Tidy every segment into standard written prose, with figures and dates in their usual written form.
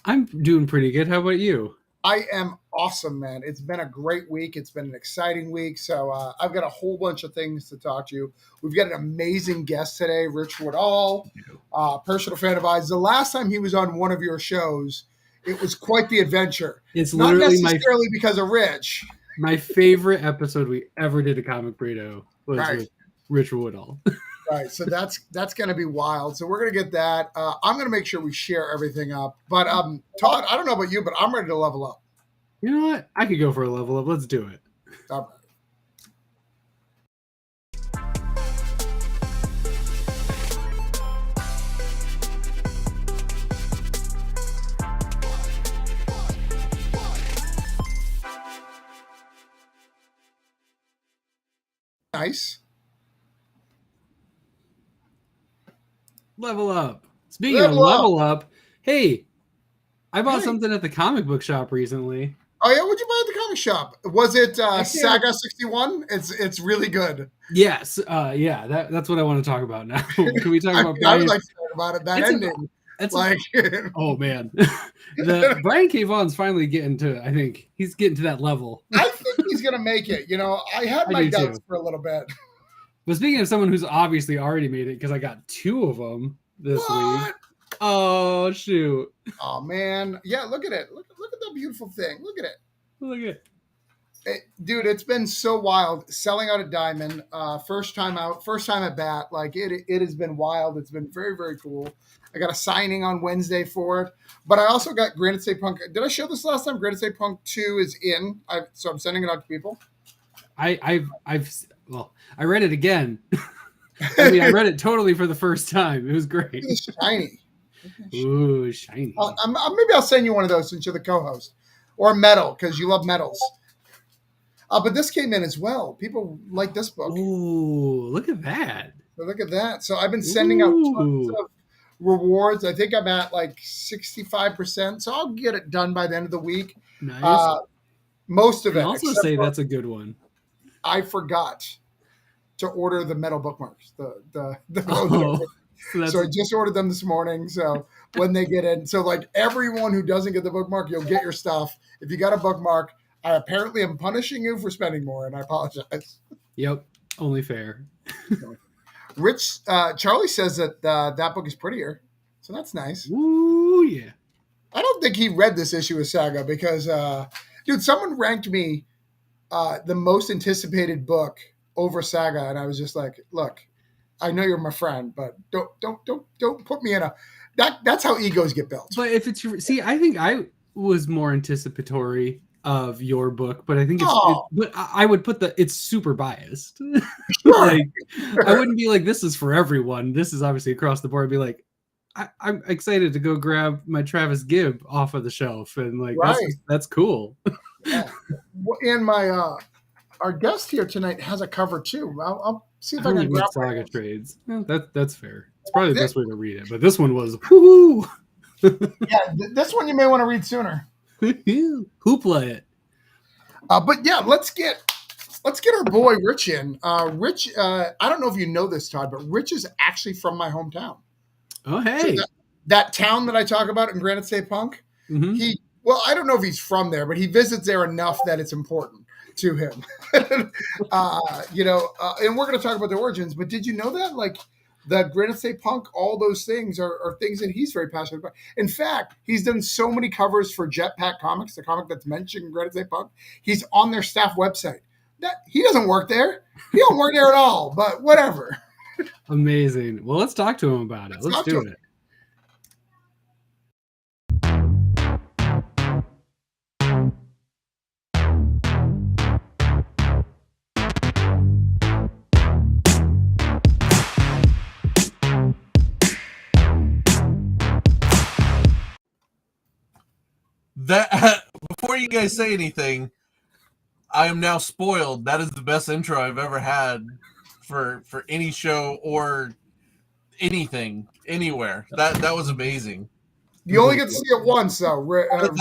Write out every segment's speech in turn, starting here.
I'm doing pretty good. How about you? I am awesome, man. It's been a great week. It's been an exciting week. So I've got a whole bunch of things to talk to you. We've got an amazing guest today, Rich Woodall, personal fan of ours. The last time he was on one of your shows, it was quite the adventure. It's Not literally necessarily because of Rich. my favorite episode we ever did a Comic Burrito was Right. with Rich Woodall. Right. So that's going to be wild. So we're going to get that. I'm going to make sure we share everything up. But Todd, I don't know about you, but I'm ready to level up. You know what? I could go for a level up. Let's do it. All right. Nice. Level up. Speaking of level up, hey, I bought something at the comic book shop recently. Oh yeah, what'd you buy at the comic shop? Was it Saga 61? It's really good. Yes, yeah, that's what I want to talk about now. Can we talk about Brian? I would like to talk about it. That ending. Oh man, the Brian K. Vaughan's finally getting to. I think he's getting to that level. I think he's gonna make it. You know, I had my doubts for a little bit. But speaking of someone who's obviously already made it, because I got 2 of them this week. Oh shoot! Oh man, yeah. Look at it. Look at that beautiful thing. Look at it. Look at it. Dude, it's been so wild. Selling out at Diamond, first time out, first time at bat. Like it has been wild. It's been very, very cool. I got a signing on Wednesday for it, but I also got Granite State Punk. Did I show this last time? Granite State Punk 2 is in, so I'm sending it out to people. I read it again. I mean, I read it totally for the first time. It was great. It's shiny. Ooh, shiny. Maybe I'll send you one of those since you're the co-host, or metal because you love metals. But this came in as well. People like this book. Ooh, look at that. So look at that. So I've been sending out tons of rewards. I think I'm at like 65%. So I'll get it done by the end of the week. Nice. Most of it. I also say that's a good one. I forgot to order the metal bookmarks. So I just ordered them this morning. So when they get in, so like everyone who doesn't get the bookmark, you'll get your stuff. If you got a bookmark, I apparently am punishing you for spending more, and I apologize. Yep, only fair. Rich, Charlie says that that book is prettier, so that's nice. Ooh, yeah. I don't think he read this issue of Saga because, dude, someone ranked me the most anticipated book over Saga, and I was just like, look, I know you're my friend, but don't put me in a that's how egos get built. But if it's I think I was more anticipatory of your book, but I think but I would put it's super biased. Like I wouldn't be like, this is for everyone. This is obviously across the board. I'd be like, I'm excited to go grab my Travis Gibb off of the shelf, and like that's cool. Yeah. And my our guest here tonight has a cover too. I'll see if I can grab Saga trades. Well, that's fair. It's probably the best way to read it, but this one was whoo. Yeah, this one you may want to read sooner. Hoopla it. But yeah, let's get our boy Rich in. Rich, I don't know if you know this, Todd, but Rich is actually from my hometown. Oh, hey. So that town that I talk about in Granite State Punk, well, I don't know if he's from there, but he visits there enough that it's important to him. And we're going to talk about the origins, but did you know that? Like, the Granite State Punk, all those things are things that he's very passionate about. In fact, he's done so many covers for Jetpack Comics, the comic that's mentioned in Granite State Punk. He's on their staff website. He doesn't work there. He don't work there at all, but whatever. Amazing. Well, let's talk to him about it. Let's do it. That before you guys say anything, I am now spoiled. That is the best intro I've ever had for any show or anything anywhere. That was amazing. You only get to see it once, though.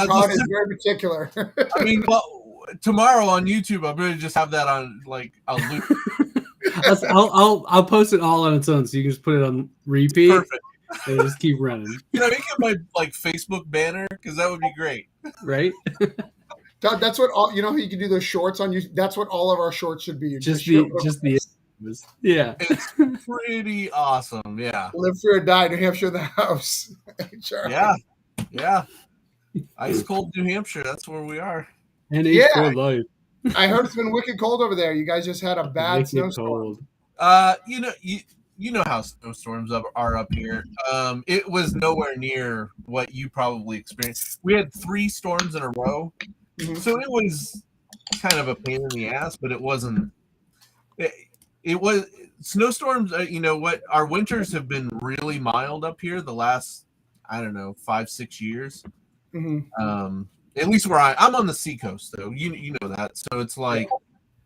Todd is very particular. I mean, well, tomorrow on YouTube, I'm going to just have that on like a loop. I'll post it all on its own, so you can just put it on repeat. Perfect. They just keep running. Can I make it my like Facebook banner? Because that would be great. Right? That's what all you know. You can do those shorts on you. That's what all of our shorts should be. Just the yeah. It's pretty awesome. Yeah. Live free or die, New Hampshire in the house. Sure. Yeah. Ice cold New Hampshire. That's where we are. And for life. I heard it's been wicked cold over there. You guys just had a bad snowstorm. You know how snowstorms are up here. It was nowhere near what you probably experienced. We had 3 storms in a row, so it was kind of a pain in the ass, but it wasn't. It was snowstorms. You know what? Our winters have been really mild up here the last, I don't know, 5-6 years. At least where I'm on the seacoast, though. You know that, so it's like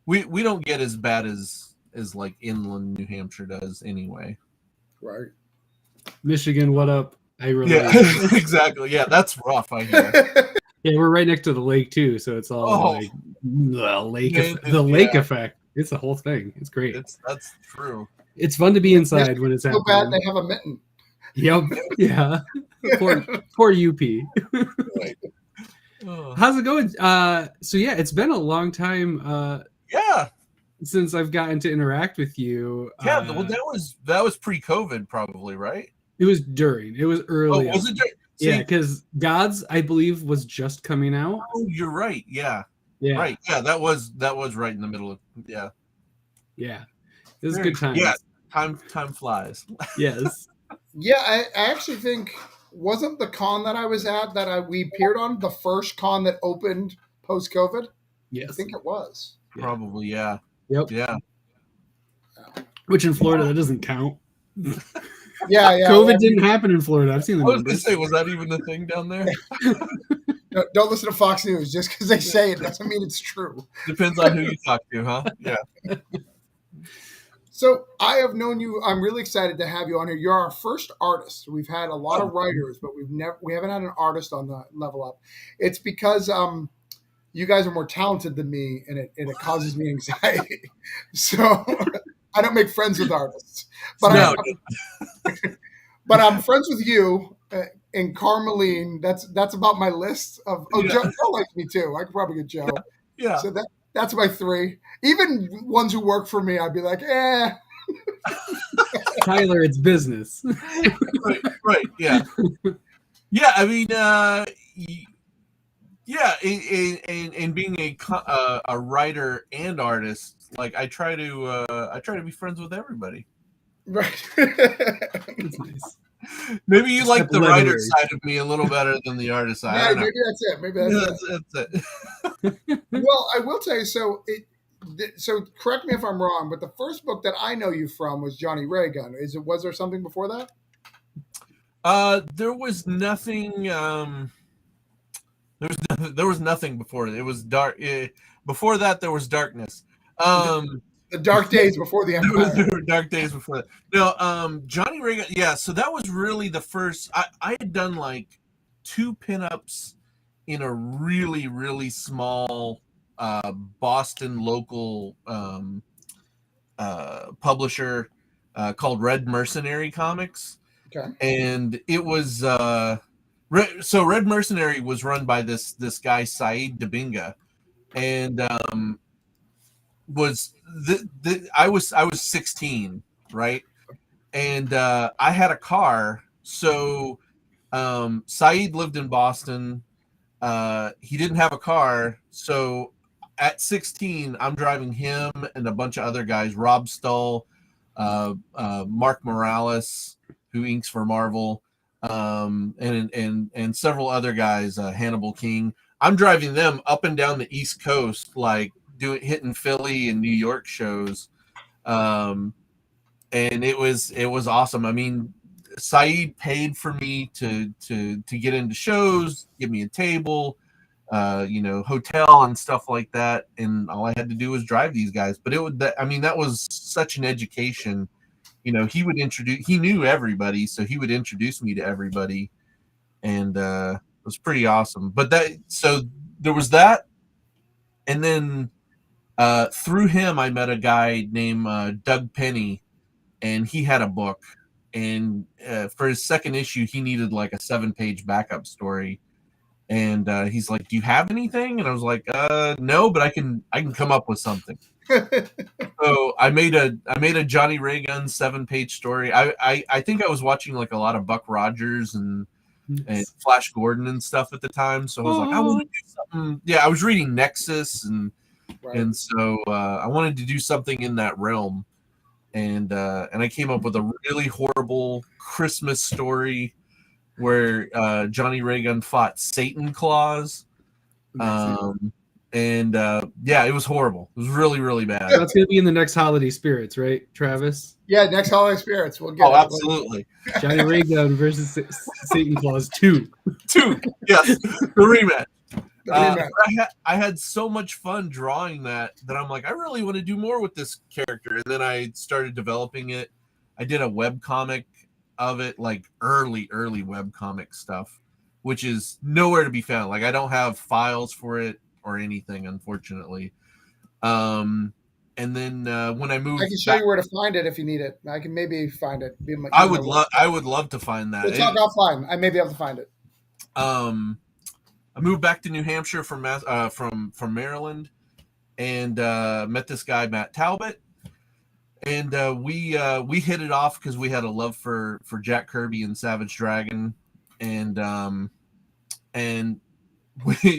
we don't get as bad as like inland New Hampshire does anyway. Right. Michigan, what up? I relate. Yeah, exactly. Yeah, that's rough. I hear. Yeah, we're right next to the lake too, so it's all like the lake effect. It's the whole thing. It's great. That's true. It's fun to be inside when it's happening. So bad they have a mitten. Yep. Yeah. Poor UP. Right. How's it going? So yeah, it's been a long time. Since I've gotten to interact with you. Yeah, well, that was pre-COVID, probably, right? It was during. It was early. Oh, was it during? Yeah, because Gods, I believe, was just coming out. Oh, you're right. Yeah. Right. Yeah, that was right in the middle of. Yeah. Yeah, it was a good time. Yeah, time flies. Yes. Yeah, I actually think wasn't the con that I was at that we appeared on the first con that opened post COVID? Yes, I think it was. Probably, yeah. Yep. Yeah. Which in Florida that doesn't count. Yeah. COVID didn't happen in Florida. I've seen the numbers. I was going to say, was that even a thing down there? No, don't listen to Fox News. Just because they say it doesn't mean it's true. Depends on who you talk to, huh? Yeah. So I have known you. I'm really excited to have you on here. You're our first artist. We've had a lot of writers, but we haven't had an artist on the Level Up. It's because you guys are more talented than me, and it causes me anxiety. So I don't make friends with artists, but but I'm friends with you and Carmeline. That's about my list of. Oh, Joe likes me too. I could probably get Joe. Yeah. So that's my 3. Even ones who work for me, I'd be like, Tyler, it's business. Right. Yeah. Yeah. I mean, yeah, and being a writer and artist, like I try to be friends with everybody. Right. That's nice. Maybe you like the writer side of me a little better than the artist side. Yeah, maybe that's it. Maybe that's it. Well, I will tell you. So correct me if I'm wrong, but the first book that I know you from was Johnny Raygun. Was there something before that? There was nothing. There was nothing before it. It was dark. Before that, there was darkness. The dark days before the Empire. There were dark days before that. No, Johnny Reagan. Yeah, so that was really the first. I had done like 2 pinups in a really, really small Boston local publisher called Red Mercenary Comics. Okay. And it was so Red Mercenary was run by this guy Saeed Dabinga, and I was 16, right? And I had a car. So Saeed lived in Boston. He didn't have a car. So at 16, I'm driving him and a bunch of other guys, Rob Stull, Mark Morales, who inks for Marvel, and several other guys, Hannibal King. I'm driving them up and down the East Coast, like hitting Philly and New York shows, and it was awesome. I mean, Saeed paid for me to get into shows, give me a table, hotel and stuff like that, and all I had to do was drive these guys. But that was such an education. He knew everybody, so he would introduce me to everybody, and it was pretty awesome. But so there was that, and then through him, I met a guy named Doug Penny, and he had a book, and for his second issue, he needed like a 7-page backup story. And he's like, "Do you have anything?" And I was like, "No, but I can come up with something." So I made a Johnny Ray Gun 7-page story. I think I was watching like a lot of Buck Rogers and Flash Gordon and stuff at the time. So I was like, I want to do something. Yeah, I was reading Nexus and so I wanted to do something in that realm. And I came up with a really horrible Christmas story where Johnny Ray Gun fought Satan Claus. And yeah, it was horrible. It was really, really bad. That's going to be in the next Holiday Spirits, right, Travis? Yeah, next Holiday Spirits. We'll get it. Absolutely. Johnny Ray Gun versus Satan Claus 2. Yes, the rematch. I had so much fun drawing that I'm like, I really want to do more with this character. And then I started developing it. I did a web comic of it, like early web comic stuff, which is nowhere to be found. Like I don't have files for it or anything, unfortunately. And then when I moved, I can show you where to find it if you need it. I can maybe find it. I would love to find that. We'll talk offline. I may be able to find it. I moved back to New Hampshire from Maryland, and met this guy Matt Talbot, and we hit it off because we had a love for Jack Kirby and Savage Dragon, and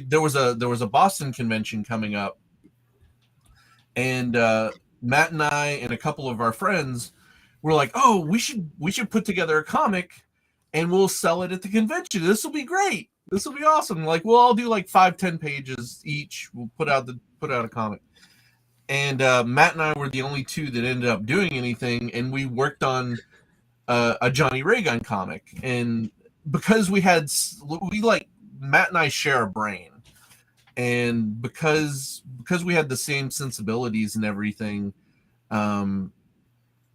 there was a Boston convention coming up, and Matt and I and a couple of our friends were like, "Oh, we should put together a comic, and we'll sell it at the convention. This will be great. This will be awesome. Like we'll all do like 5-10 pages each. We'll put out a comic." And Matt and I were the only two that ended up doing anything, and we worked on a Johnny Ray Gun comic. And because Matt and I share a brain, and because we had the same sensibilities and everything, and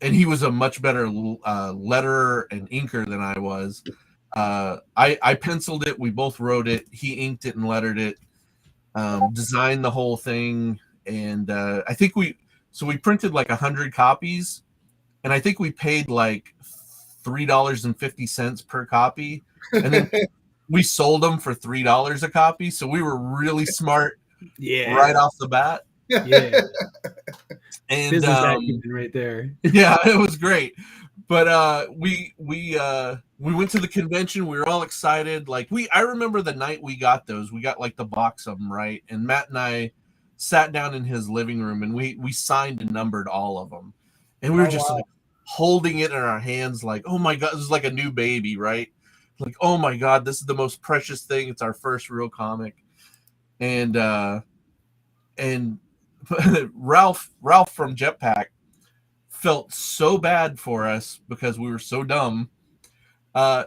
he was a much better letterer and inker than I was. I penciled it. We both wrote it. He inked it and lettered it. Designed the whole thing, and I think we printed like 100 copies, and I think we paid like $3.50 per copy, and then we sold them for $3 a copy. So we were really smart, right off the bat. Yeah, and business acumen right there. Yeah, it was great. But we went to the convention. We were all excited. Like I remember the night we got those. We got like the box of them, right? And Matt and I sat down in his living room, and we signed and numbered all of them. And we were just like holding it in our hands, like, oh my God, this is like a new baby, right? Like, oh my God, this is the most precious thing. It's our first real comic. And Ralph from Jetpack felt so bad for us because we were so dumb.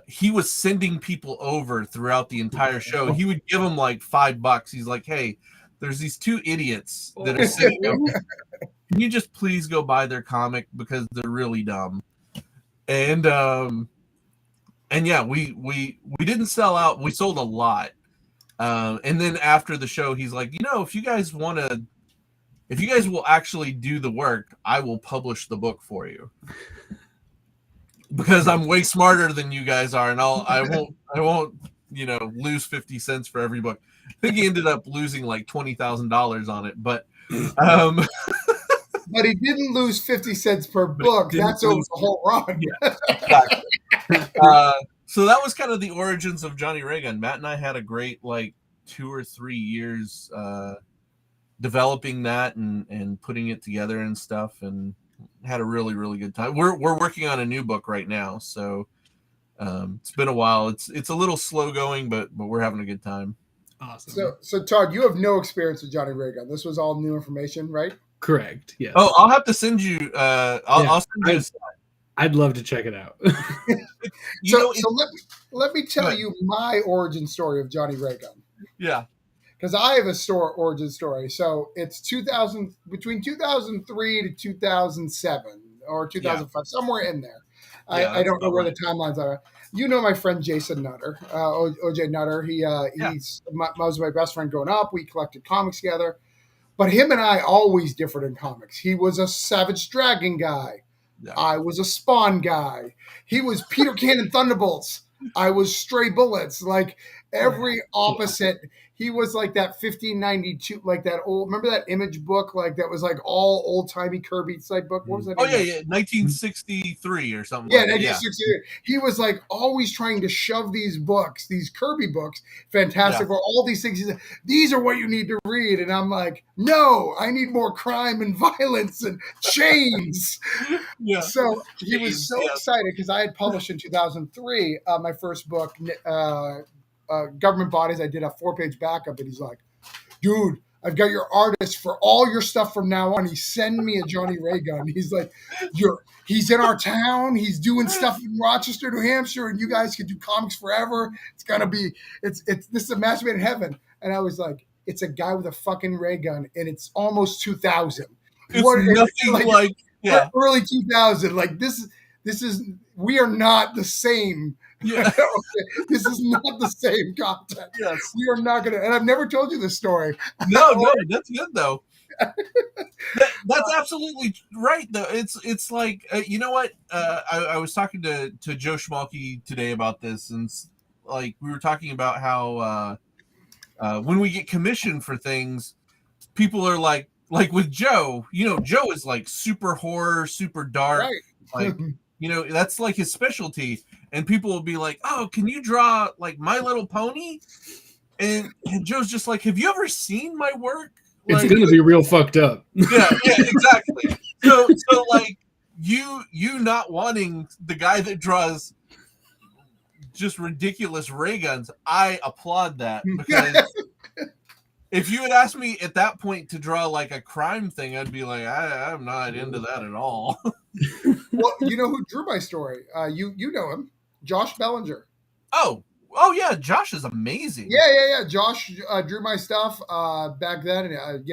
He was sending people over throughout the entire show. He would give them like $5. He's like, "Hey, there's these two idiots that are sitting over. Can you just please go buy their comic because they're really dumb?" And yeah, we didn't sell out. We sold a lot. And then after the show, he's like, if you guys will actually do the work, I will publish the book for you. Because I'm way smarter than you guys are, and I won't lose 50 cents for every book. I think he ended up losing like $20,000 on it, but but he didn't lose 50 cents per book. That's over the whole run. Yeah, exactly. So that was kind of the origins of Johnny Ray Gun. Matt and I had a great 2 or 3 years developing that and putting it together and stuff, and had a really, really good time. We're working on a new book right now, so it's been a while. It's a little slow going, but we're having a good time. Awesome. So Todd, you have no experience with Johnny Ray Gun. This was all new information, right? Correct. Yes. Oh, I'll have to send you. I'll send you. I'd love to check it out. So let me tell you my origin story of Johnny Ray Gun. Yeah. Because I have a origin story. So it's between 2003 to 2007 or 2005, somewhere in there. I don't know where the timelines are. You know my friend Jason Nutter, OJ Nutter. He was my best friend growing up. We collected comics together. But him and I always differed in comics. He was a Savage Dragon guy. Yeah. I was a Spawn guy. He was Peter Cannon Thunderbolts. I was Stray Bullets. Like every opposite. He was like that 1592, like that old. Remember that Image book, like that was like all old timey Kirby type book. What was that? Oh yeah, 1963 or something. Yeah, like 1963. He was like always trying to shove these books, these Kirby books, Fantastic, or all these things. He's like, these are what you need to read, and I'm like, no, I need more crime and violence and chains. Yeah. So he was so excited because I had published in 2003 my first book, Government Bodies. I did a 4-page backup, and he's like, dude, I've got your artist for all your stuff from now on. He sent me a Johnny Ray gun. He's like, he's in our town. He's doing stuff in Rochester, New Hampshire, and you guys can do comics forever. It's gonna be, this is a match made in heaven. And I was like, it's a guy with a fucking ray gun, and it's almost 2000. It's nothing like early 2000. Like this is we are not the same. Yeah. This is not the same content. Yes. We are not going to, and I've never told you this story. No, that's good though. That's absolutely right though. It's like, you know what? I was talking to Joe Schmalke today about this, and like we were talking about how when we get commissioned for things, people are like with Joe, Joe is like super horror, super dark, right. Like, that's like his specialty. And people will be like, oh, can you draw like My Little Pony? And Joe's just like, have you ever seen my work? Like, it's going to be real fucked up. Yeah, exactly. So like you not wanting the guy that draws just ridiculous ray guns, I applaud that, because if you had asked me at that point to draw like a crime thing, I'd be like, I'm not into that at all. Well, you know who drew my story? You know him, Josh Bellinger. Oh yeah, Josh is amazing. Yeah. Josh drew my stuff back then, and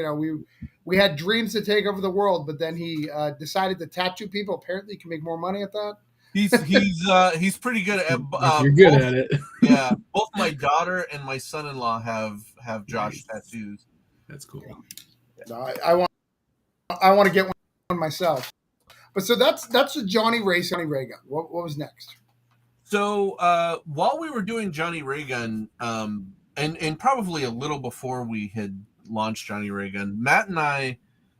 we had dreams to take over the world, but then he decided to tattoo people. Apparently, he can make more money at that. He's pretty good at. You're good at it. Yeah, both my daughter and my son-in-law have Josh tattoos. That's cool. No, I want to get one myself. But so that's the Johnny Ray gun. What was next? So while we were doing Johnny Ray gun, and probably a little before we had launched Johnny Ray gun, Matt and I,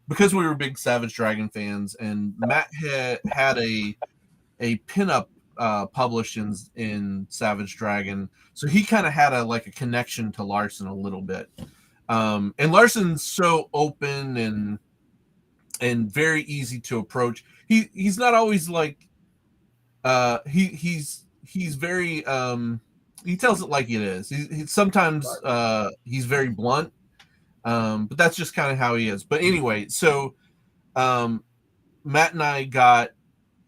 because we were big Savage Dragon fans, and Matt had a pinup published in Savage Dragon, so he kind of had a connection to Larson a little bit. And Larson's so open and very easy to approach. He's not always like he's very he tells it like it is. He sometimes he's very blunt, but that's just kind of how he is. But anyway, so Matt and I got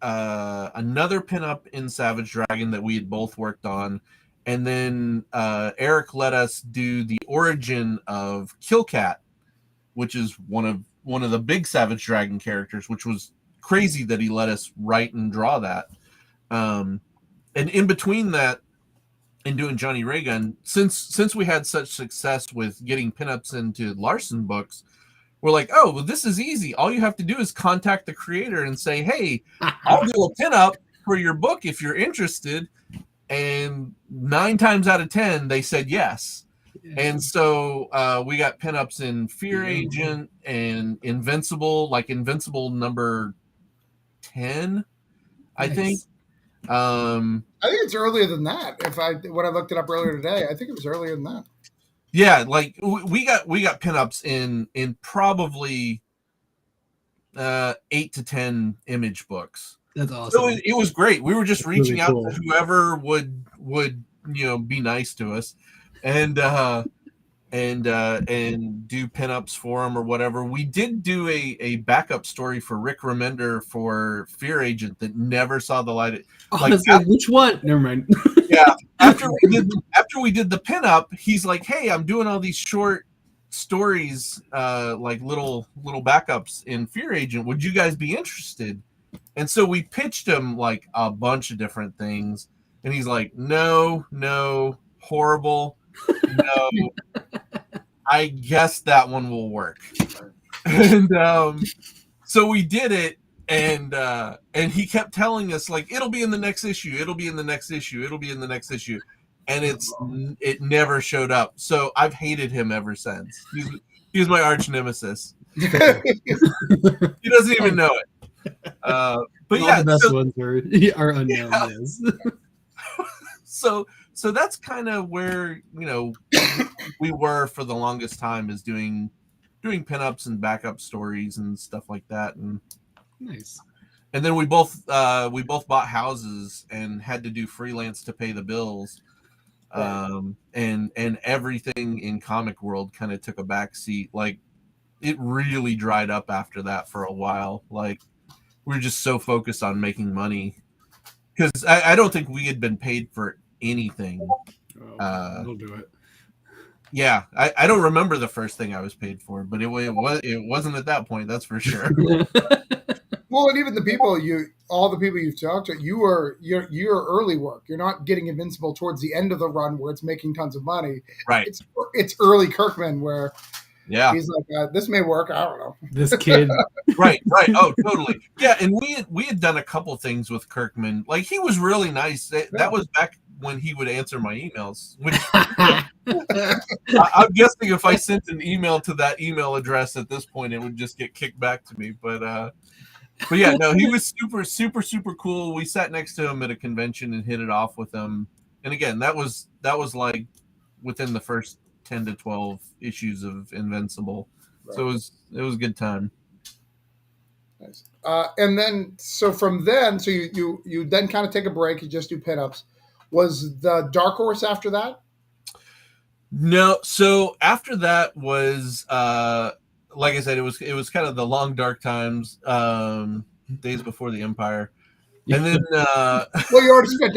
another pinup in Savage Dragon that we had both worked on, and then Eric let us do the origin of Killcat, which is one of the big Savage Dragon characters, which was crazy that he let us write and draw that. And in between that and doing Johnny Ray gun, since we had such success with getting pinups into Larson books, we're like, oh, well, this is easy. All you have to do is contact the creator and say, hey, I'll do a pinup for your book if you're interested. And 9 times out of 10, they said yes. And so we got pinups in Fear Agent and Invincible, like Invincible number 10, I think. I think it's earlier than that. When I looked it up earlier today, I think it was earlier than that. Yeah, like we got pinups in probably 8 to 10 Image books. That's awesome. So it was great. We were just reaching out to whoever would be nice to us, and do pinups for them or whatever. We did do a backup story for Rick Remender for Fear Agent that never saw the light. Which one? Never mind. Yeah, after we did the pinup, he's like, "Hey, I'm doing all these short stories, like little backups in Fear Agent. Would you guys be interested?" And so we pitched him like a bunch of different things, and he's like, "No, horrible, no." I guess that one will work. And so we did it, and he kept telling us like it'll be in the next issue, it'll be in the next issue, it'll be in the next issue, and it never showed up. So I've hated him ever since. He's my arch nemesis. He doesn't even know it. But all the best ones are unknown. Yeah. Yes. So that's kind of where we were for the longest time, is doing pinups and backup stories and stuff like that. And nice. And then we both bought houses and had to do freelance to pay the bills. And everything in comic world kind of took a back seat. Like it really dried up after that for a while. Like we were just so focused on making money, because I don't think we had been paid for anything. We'll do it. Yeah, I don't remember the first thing I was paid for, but it wasn't at that point, that's for sure. Well, and even all the people you've talked to, you're early work. You're not getting Invincible towards the end of the run where it's making tons of money. Right. It's early Kirkman where he's like, this may work. I don't know. This kid. Right. Oh, totally. Yeah, and we had done a couple things with Kirkman. Like he was really nice. That was back when he would answer my emails. Which I'm guessing if I sent an email to that email address at this point, it would just get kicked back to me. But yeah, no, he was super, super, super cool. We sat next to him at a convention and hit it off with him. And again, that was like within the first 10 to 12 issues of Invincible. Right. So it was a good time. Nice. And then, so from then, so you then kind of take a break. You just do pinups. Was the Dark Horse after that? No. So after that was, like I said, it was kind of the long dark times, days before the Empire, and then well, you already spent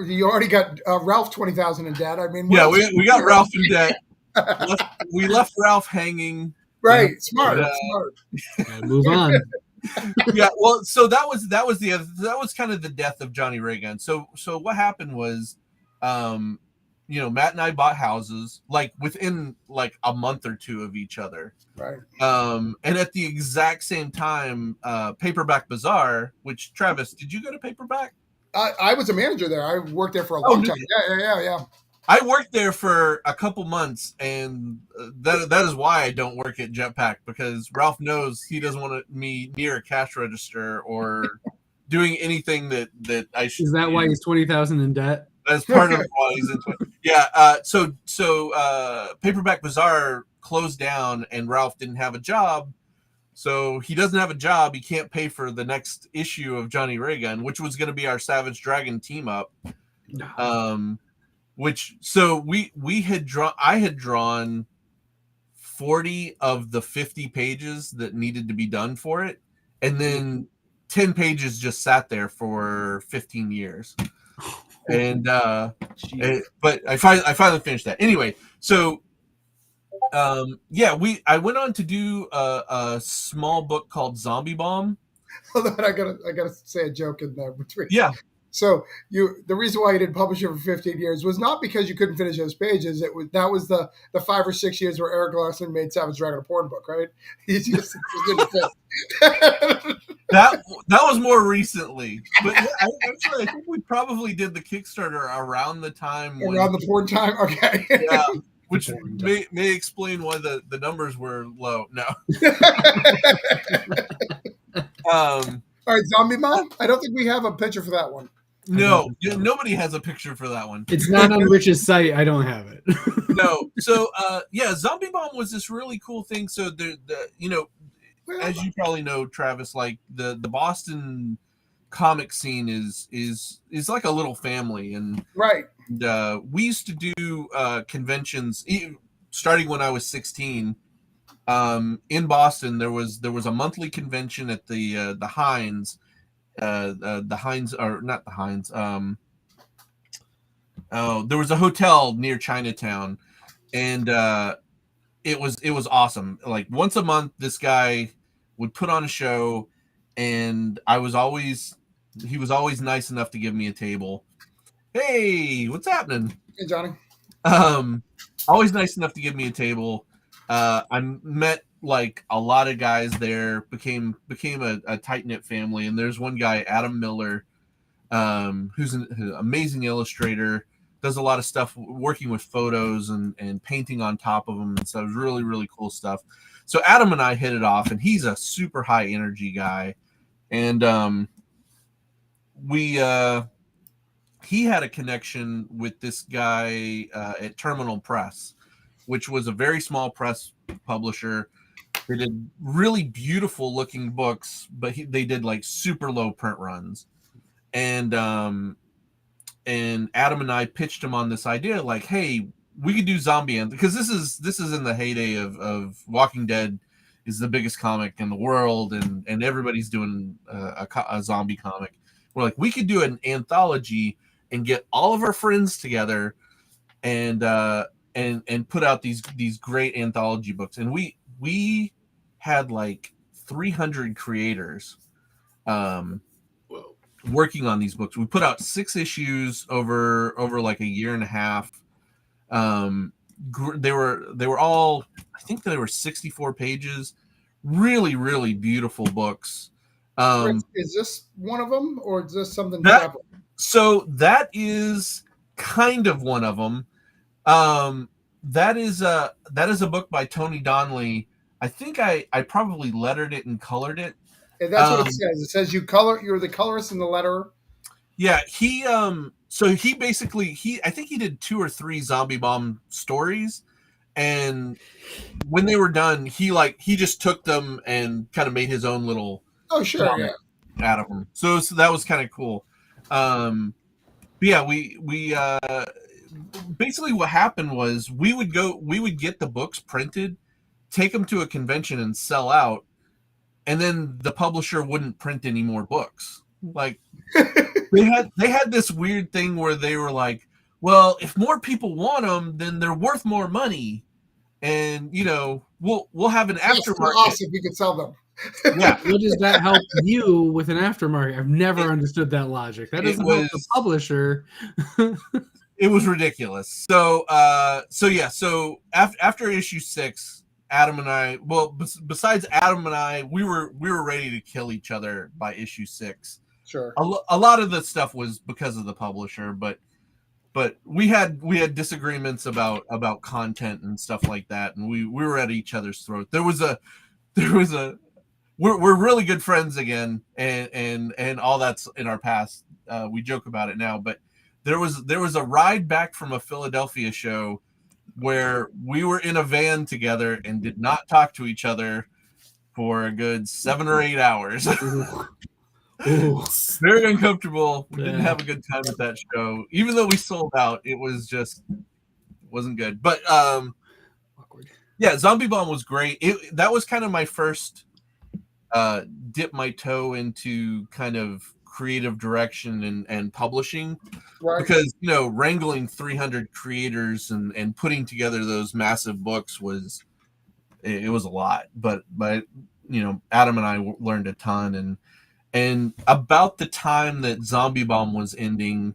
you already got Ralph 20,000 in debt. I mean, yeah, we got Ralph in debt. We left Ralph hanging. Right, smart. Move on. Yeah, well, so that was kind of the death of Johnny Ray Gun. So what happened was, Matt and I bought houses like within like a month or two of each other. Right. And at the exact same time, Paperback Bazaar, which Travis, did you go to Paperback? I was a manager there. I worked there for a long time. Yeah. I worked there for a couple months, and that is why I don't work at Jetpack, because Ralph knows he doesn't want me near a cash register or doing anything that I should. Is that why he's 20,000 in debt? That's part of why he's into it. Yeah. So Paperback Bazaar closed down, and Ralph didn't have a job. So he doesn't have a job. He can't pay for the next issue of Johnny Ray Gun, which was going to be our Savage Dragon team up. I had drawn 40 of the 50 pages that needed to be done for it, and then 10 pages just sat there for 15 years. And but I finally finished that. Anyway, so I went on to do a small book called Zombie Bomb. Hold on, I gotta say a joke in there between. Yeah. So the reason why you didn't publish it for 15 years was not because you couldn't finish those pages. That was the 5 or 6 years where Eric Larson made Savage Dragon a porn book, right? He just didn't fit. That was more recently, but I think we probably did the Kickstarter around the time the porn time. Okay. Yeah, which may explain why the numbers were low. No. All right, Zombie Mom. I don't think we have a picture for that one. No, nobody has a picture for that one. It's not on Rich's site. I don't have it. No. So, Zombie Bomb was this really cool thing. So as you probably know, Travis, like the Boston comic scene is like a little family, and right. And, we used to do conventions starting when I was 16. In Boston, there was a monthly convention at the Heinz. The Heinz, or not the Heinz. There was a hotel near Chinatown, and it was awesome. Like once a month, this guy would put on a show, and he was always nice enough to give me a table. Hey, what's happening? Hey, Johnny. Always nice enough to give me a table. I met like a lot of guys there, became a tight-knit family. And there's one guy, Adam Miller, who's an amazing illustrator, does a lot of stuff working with photos and painting on top of them, and so it was really, really cool stuff. So Adam and I hit it off, and he's a super high energy guy. And we he had a connection with this guy at Terminal Press, which was a very small press publisher. They did really beautiful looking books, but they did like super low print runs. And Adam and I pitched him on this idea, like, hey, we could do zombie, because this is in the heyday of Walking Dead is the biggest comic in the world, and everybody's doing a zombie comic. We're like, we could do an anthology and get all of our friends together and put out these great anthology books. And we had like 300 creators working on these books. We put out 6 issues over like a year and a half. They were all, I think they were 64 pages, really, really beautiful books. Is this one of them, or is this something separate? So that is kind of one of them. That is a book by Tony Donnelly. I think I probably lettered it and colored it. And that's what it says. It says you're the colorist and the letterer. Yeah, so he basically I think he did 2 or 3 Zombie Bomb stories, and when they were done, he just took them and kind of made his own little yeah, out of them. So that was kind of cool. But yeah, we basically what happened was we would get the books printed, take them to a convention and sell out, and then the publisher wouldn't print any more books. Like they had this weird thing where they were like, well, if more people want them, then they're worth more money, and we'll have an aftermarket. If we could sell them. Yeah. What does that help you with an aftermarket? I've never understood that logic. That doesn't help the publisher. It was ridiculous. So after issue 6, Adam and I, besides Adam and I, we were ready to kill each other by issue 6. Sure. A lot of the stuff was because of the publisher, but we had disagreements about content and stuff like that, and we were at each other's throat. There was a we're really good friends again, and all that's in our past. We joke about it now, but there was a ride back from a Philadelphia show where we were in a van together and did not talk to each other for a good 7 or 8 hours. Ooh. Very uncomfortable. We didn't have a good time at that show. Even though we sold out, it wasn't good. But awkward. Yeah, Zombie Bomb was great. That was kind of my first dip my toe into kind of creative direction and publishing. Right. Because wrangling 300 creators and putting together those massive books was a lot. But Adam and I learned a ton, and about the time that Zombie Bomb was ending,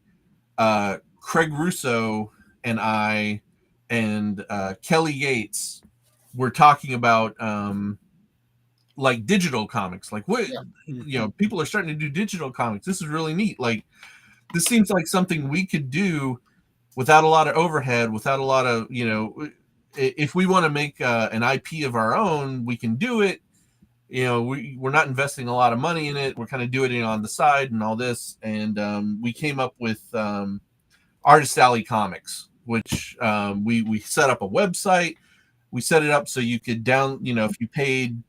Craig Russo and I and Kelly Yates were talking about like digital comics. Like, what, people are starting to do digital comics. This is really neat. Like, this seems like something we could do without a lot of overhead, without a lot of, if we want to make an IP of our own, we can do it. We're not investing a lot of money in it. We're kind of doing it on the side and all this. And we came up with Artist Alley Comics, which we set up a website. We set it up so you could if you paid,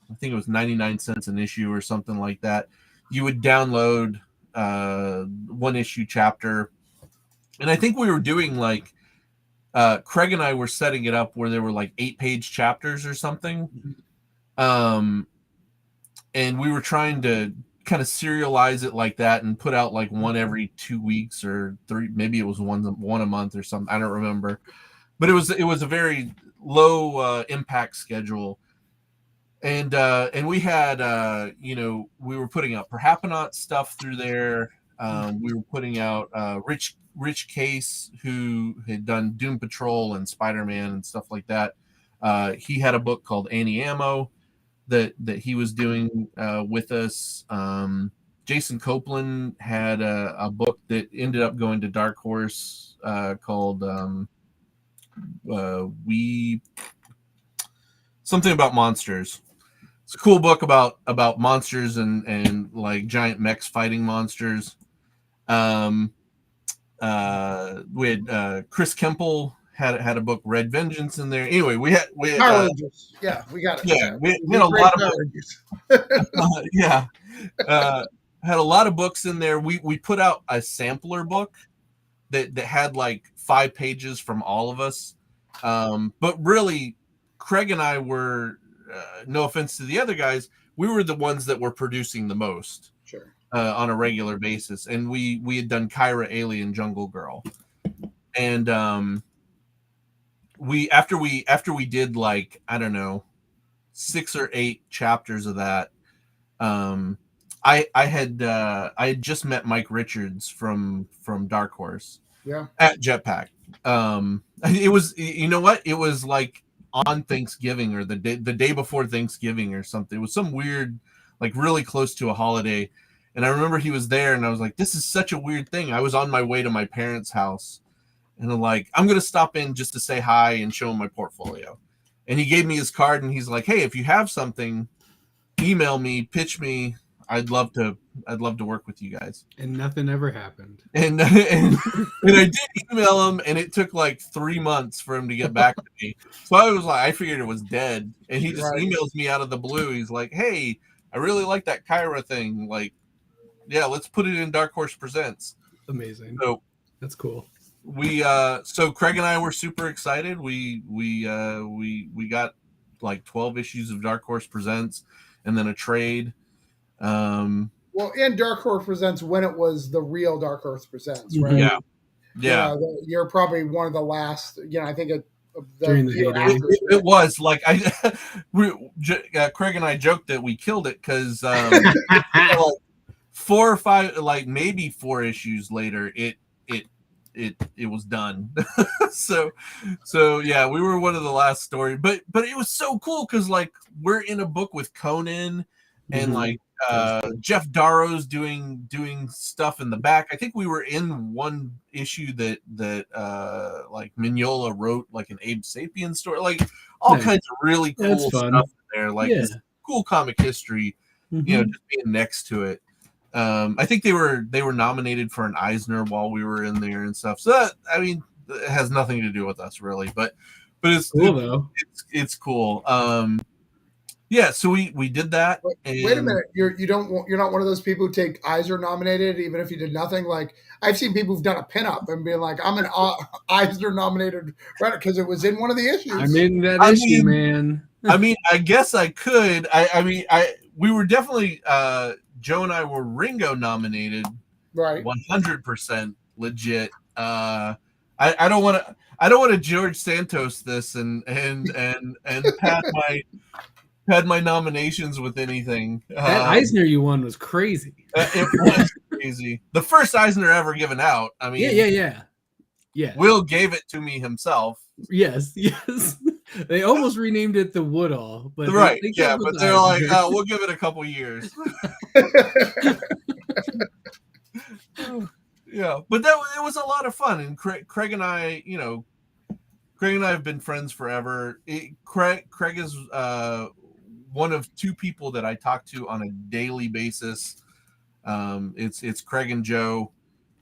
I think it was 99 cents an issue or something like that, you would download 1 issue chapter. And I think we were doing like, Craig and I were setting it up where there were like 8-page chapters or something. And we were trying to kind of serialize it like that and put out like one every 2 weeks or 3, maybe it was one a month or something. I don't remember, but it was a very low impact schedule. And we had we were putting out Perhaponaut stuff through there. We were putting out Rich Case, who had done Doom Patrol and Spider-Man and stuff like that. He had a book called Annie Ammo that he was doing with us. Jason Copeland had a book that ended up going to Dark Horse called We something about monsters. It's a cool book about monsters and like giant mechs fighting monsters. We had Chris Kemple had a book, Red Vengeance, in there. Anyway, we had Power Rangers. Yeah, we got it. Yeah, we had a lot of books. Yeah, had a lot of books in there. We put out a sampler book that had like 5 pages from all of us. But really, Craig and I were, no offense to the other guys, we were the ones that were producing the most. Sure. On a regular basis, and we had done Kyra, Alien, Jungle Girl, and we after we did like, I don't know, 6 or 8 chapters of that, I had just met Mike Richards from Dark Horse, at Jetpack. It was, you know what, it was like on Thanksgiving or the day before Thanksgiving or something. It was some weird, like really close to a holiday. And I remember he was there, and I was like, this is such a weird thing. I was on my way to my parents' house, and I'm like, I'm going to stop in just to say hi and show him my portfolio. And he gave me his card, and he's like, hey, if you have something, email me, pitch me. I'd love to work with you guys. And nothing ever happened. And I did email him, and it took like 3 months for him to get back to me. So I was like, I figured it was dead. And he just emails me out of the blue. He's like, hey, I really like that Kyra thing. Like, yeah, let's put it in Dark Horse Presents. Amazing. So that's cool. So Craig and I were super excited. We got like 12 issues of Dark Horse Presents, and then a trade. Well, and Dark Horse Presents when it was the real Dark Horse Presents, right? Yeah. Yeah. You know, you're probably one of the last, you know, I think during the heyday. It was like Craig and I joked that we killed it because like 4 or 5, like maybe 4 issues later, it was done. so yeah, we were one of the last story, but it was so cool because like we're in a book with Conan and like Jeff Darrow's doing stuff in the back. I think we were in one issue that like Mignola wrote, like an Abe Sapien story, like all kinds of really cool stuff in there, like this cool comic history, you know, just being next to it. I think they were nominated for an Eisner while we were in there and stuff. So that, I mean, it has nothing to do with us really, but it's cool though. It's cool. Yeah, so we did that. And wait a minute, you're not one of those people who take Eisner nominated even if you did nothing. Like I've seen people who've done a pinup and being like, I'm an Eisner nominated writer because it was in one of the issues. I'm in that issue, man. I mean, I guess I could. We were definitely Joe and I were Ringo nominated, right? 100% legit. I don't want to George Santos this and had my nominations with anything. That Eisner you won was crazy. It was crazy. The first Eisner ever given out. I mean, yeah. Will gave it to me himself. Yes. They almost renamed it the Woodall, but right, but they're like, we'll give it a couple years. Yeah, but it was a lot of fun, and Craig and I, you know, have been friends forever. Craig is one of 2 people that I talk to on a daily basis. It's Craig and Joe.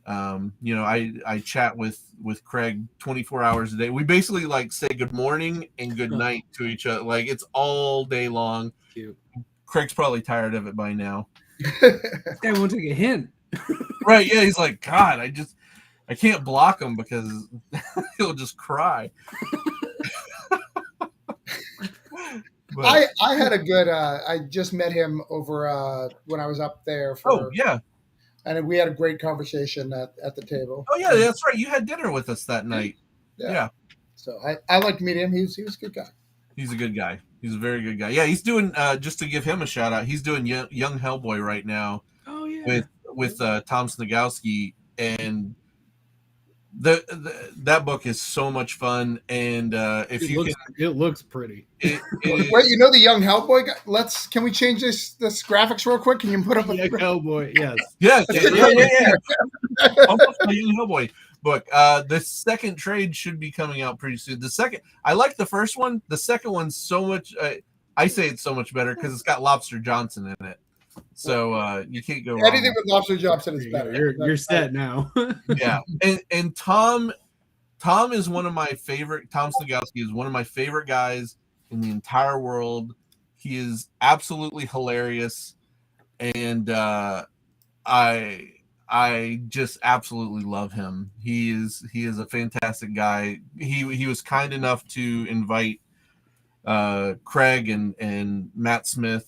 You know, I chat with Craig 24 hours a day. We basically like say good morning and good night to each other. Like it's all day long. Cute. Craig's probably tired of it by now. This guy won't take a hint. Right? Yeah, he's like, God, I can't block him because he'll just cry. But I had a good. I just met him over when I was up there. And we had a great conversation at the table. Oh yeah, that's right. You had dinner with us that night. Yeah. So I liked meeting him. He was a good guy. He's a good guy. He's a very good guy. Yeah, he's doing. Just to give him a shout out, he's doing Young Hellboy right now. Oh yeah. With Tom Snagowski, and that book is so much fun, and it looks pretty. Wait, the young Hellboy guy? Can we change this graphics real quick? Can you put up a Hellboy? Yes. Yeah. Almost my young Hellboy book. The second trade should be coming out pretty soon. I like the first one. The second one's so much. I say it's so much better because it's got Lobster Johnson in it. So you can't go wrong. Anything with Lobster Johnson is better. You're set now. Yeah, and Tom is one of my favorite. Tom Snagowski is one of my favorite guys in the entire world. He is absolutely hilarious, and I just absolutely love him. He is a fantastic guy. He was kind enough to invite Craig and Matt Smith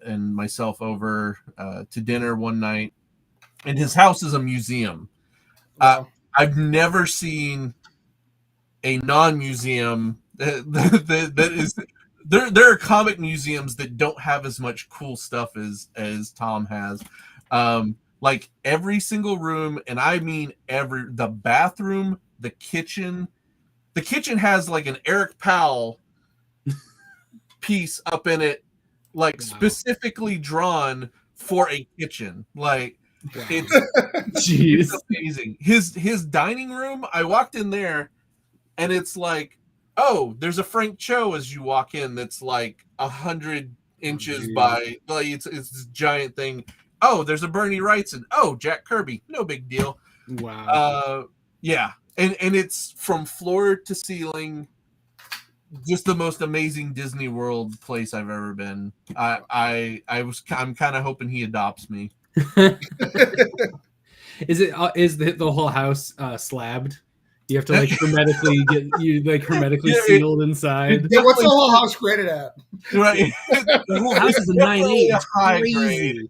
and myself over to dinner one night, and his house is a museum. Wow. I've never seen a non-museum that is. There are comic museums that don't have as much cool stuff as Tom has. Like every single room, and I mean the bathroom, the kitchen. The kitchen has like an Eric Powell piece up in it, like specifically drawn for a kitchen. Like it's amazing. His dining room, I walked in there and it's like, oh, there's a Frank Cho as you walk in that's like 100 inches by, like it's this giant thing. Oh, there's a Bernie Wrightson. Oh, Jack Kirby. No big deal. Wow. Yeah. And it's from floor to ceiling. Just the most amazing Disney World place I've ever been. I'm kind of hoping he adopts me. Is the whole house slabbed? You have to like hermetically sealed inside. Yeah, what's the whole house graded at? Right. The whole house is a 9.8. High grade.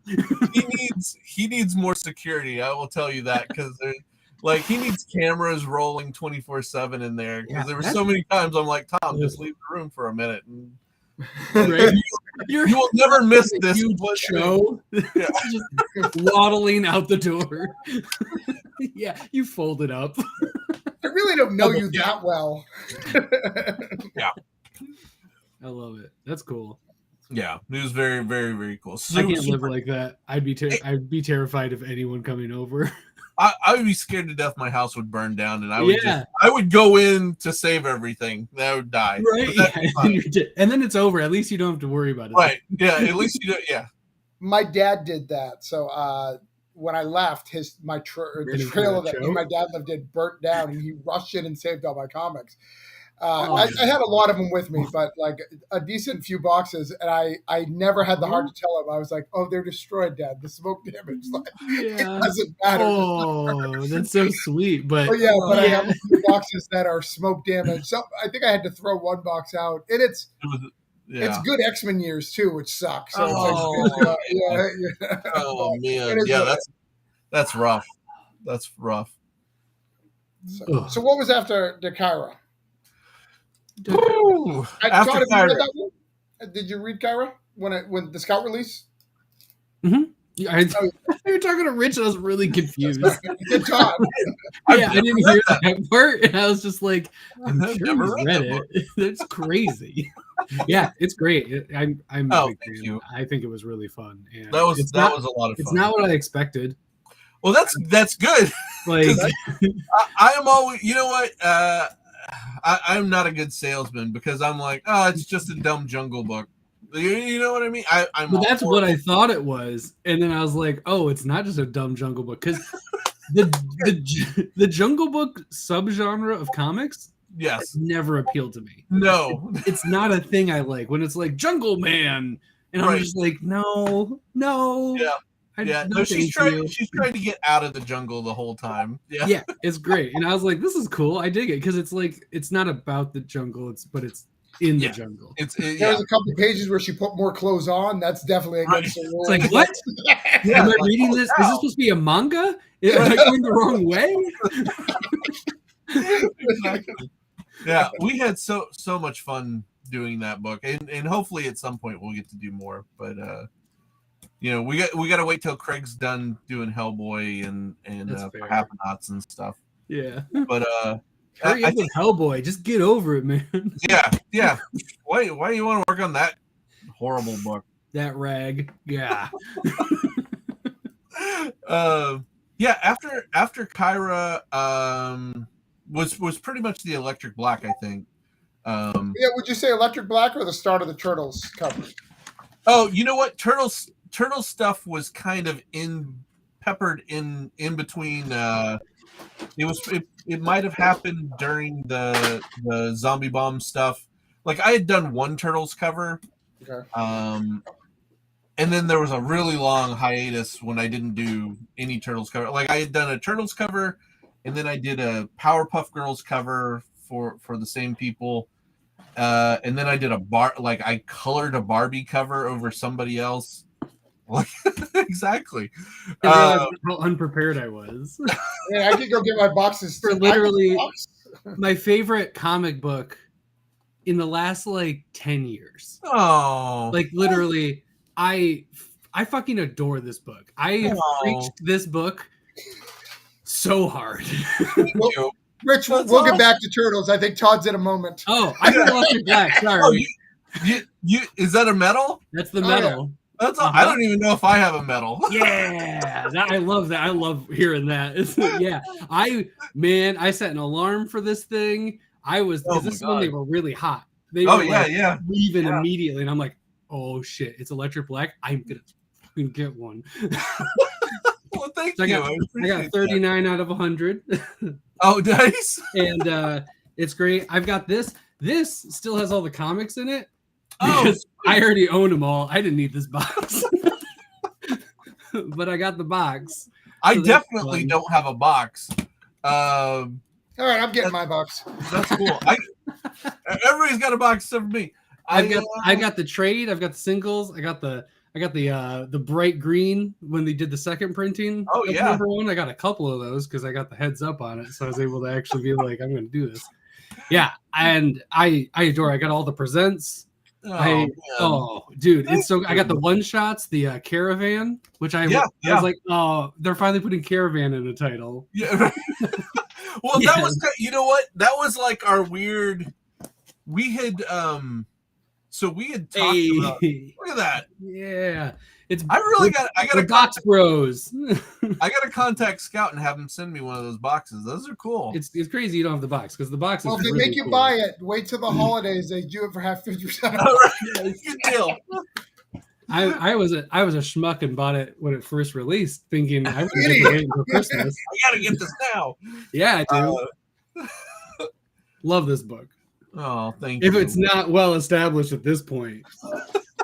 He needs more security. I will tell you that, because like he needs cameras rolling 24/7 in there, because there were so many times I'm like, Tom, just leave the room for a minute. And, right. You will never miss this show. Yeah. Just waddling out the door. Yeah, you fold it up. I really don't know you that well. Yeah. I love it. That's cool. Yeah, it was very, very, very cool. I can't live like that. I'd be terrified of anyone coming over. I would be scared to death my house would burn down, and I would go in to save everything. I would die. Right. And then it's over. At least you don't have to worry about it. Right. Yeah. At least you don't. Yeah. My dad did that. So when I left, the trailer that my dad lived in burnt down, and he rushed in and saved all my comics. I had a lot of them with me, but like a decent few boxes, and I never had the heart to tell him. I was like, "Oh, they're destroyed, Dad. The smoke damage. Like, it doesn't matter." Oh, that's so sweet. But I have a few boxes that are smoke damaged. So I think I had to throw one box out, and it's good X-Men years too, which sucks. So man, that's rough. That's rough. So what was after the Kyra? After Kyra. Did you read Kyra when the Scout release? Mm-hmm. You're talking to Rich. I was really confused. Good job. I didn't hear that part, and I was just like, "I'm sure you read it. It's crazy." Yeah, it's great. I'm a big fan. I think it was really fun. And that was a lot of fun. It's not what I expected. Well, that's good. Like I am always, you know what? I'm not a good salesman, because I'm like, oh, it's just a dumb Jungle Book. You know what I mean? But that's what I thought it was, and then I was like, oh, it's not just a dumb Jungle Book, because the Jungle Book subgenre of comics, never appealed to me. No, it's not a thing I like. When it's like Jungle Man, and I'm just like, no. No, she's trying to get out of the jungle the whole time. Yeah, it's great, and I was like, this is cool. I dig it, because it's like it's not about the jungle, but it's in the jungle. There's a couple of pages where she put more clothes on. That's definitely against the rules. It's like, what? Am I reading this? Is this supposed to be a manga? Am I going the wrong way? Exactly. Yeah, we had so much fun doing that book, and hopefully at some point we'll get to do more. But we got to wait till Craig's done doing Hellboy and Half-Nots and stuff. Yeah. But hurry up with Hellboy. Just get over it, man. Yeah. Why do you want to work on that horrible book? That rag. Yeah. Yeah. After Kyra, was pretty much the Electric Black, I think. Would you say Electric Black or the start of the Turtles cover? Oh, you know what? Turtles stuff was kind of peppered in between. It might have happened during the Zombie Bomb stuff. Like I had done one Turtles cover, okay. And then there was a really long hiatus when I didn't do any Turtles cover. Like I had done a Turtles cover, and then I did a Powerpuff Girls cover for the same people. And then I did I colored a Barbie cover over somebody else. Like, exactly. I realized how unprepared I was. Yeah, I could go get my boxes. For literally my favorite comic book in the last 10 years. Oh, literally, I fucking adore this book. I preached this book so hard. Thank you. Rich, we'll get back to Turtles. I think Todd's in a moment. Oh, I got Electric Black. Sorry. You is that a medal? That's the medal. Yeah. That's I don't even know if I have a medal. Yeah, I love that. I love hearing that. I set an alarm for this thing. This is when they were really hot. They were leaving immediately, and I'm like, oh shit, it's Electric Black. I'm gonna fucking get one. Well, thank you. I got 39 out of 100. Oh, nice. And it's great. I've got this. This still has all the comics in it. Because I already own them all. I didn't need this box. But I got the box. I definitely don't have a box. All right, I'm getting my box. That's cool. Everybody's got a box except for me. I got the trade. I've got the singles. I got the bright green when they did the second printing. Oh yeah, number one. I got a couple of those because I got the heads up on it, so I was able to actually be like, I'm going to do this. Yeah, and I adore. I got all the presents. Dude, it's so. I got the one shots, the Caravan, which I was like, oh, they're finally putting Caravan in the title. Yeah. Well, that was, you know what? That was like our weird. We had so we had talked about. Look at that. Yeah, I got a box bros. I got to contact Scout and have him send me one of those boxes. Those are cool. It's crazy you don't have the box because the box. Well, is if they make you buy it, wait till the holidays. They do it for half 50%. All right, good deal. I was a schmuck and bought it when it first released, thinking I was going to wait until Christmas. I got to get this now. Yeah, I do. Love this book. Oh, thank you. If it's not well established at this point,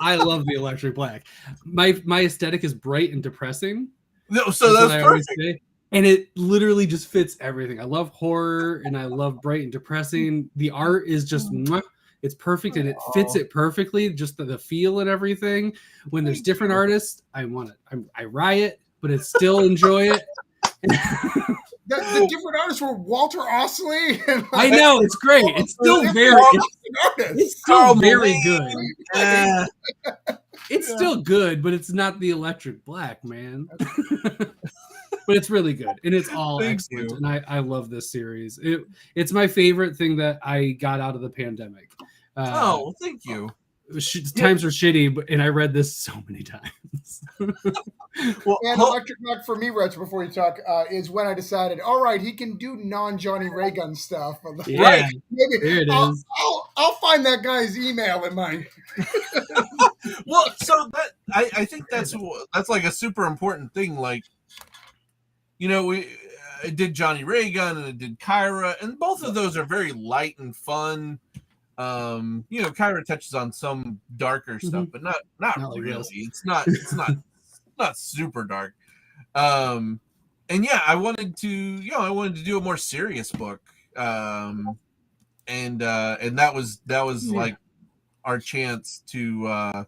I love the Electric Black. My aesthetic is bright and depressing. No, so that's perfect. And it literally just fits everything. I love horror and I love bright and depressing. The art is just it's perfect and it fits it perfectly. Just the feel and everything. When there's different artists, I want it. I riot, but it's still enjoy it. The different artists were Walter Osley. I know, it's great. It's still very good. It's still good, but it's not the Electric Black, man. But it's really good, and it's all excellent. And I love this series. It's my favorite thing that I got out of the pandemic. Thank you. Times are shitty, and I read this so many times. Well, and Electric Black for me, Rich, before you talk, is when I decided, all right, he can do non-Johnny Raygun stuff. Yeah, right, maybe there it is. I'll find that guy's email in mine. Well, so that I think that's like a super important thing. Like, you know, I did Johnny Raygun and I did Kyra, and both of those are very light and fun. You know, Kyra touches on some darker stuff, but not really. Like it's not super dark. And yeah, I wanted to do a more serious book. And that was like our chance to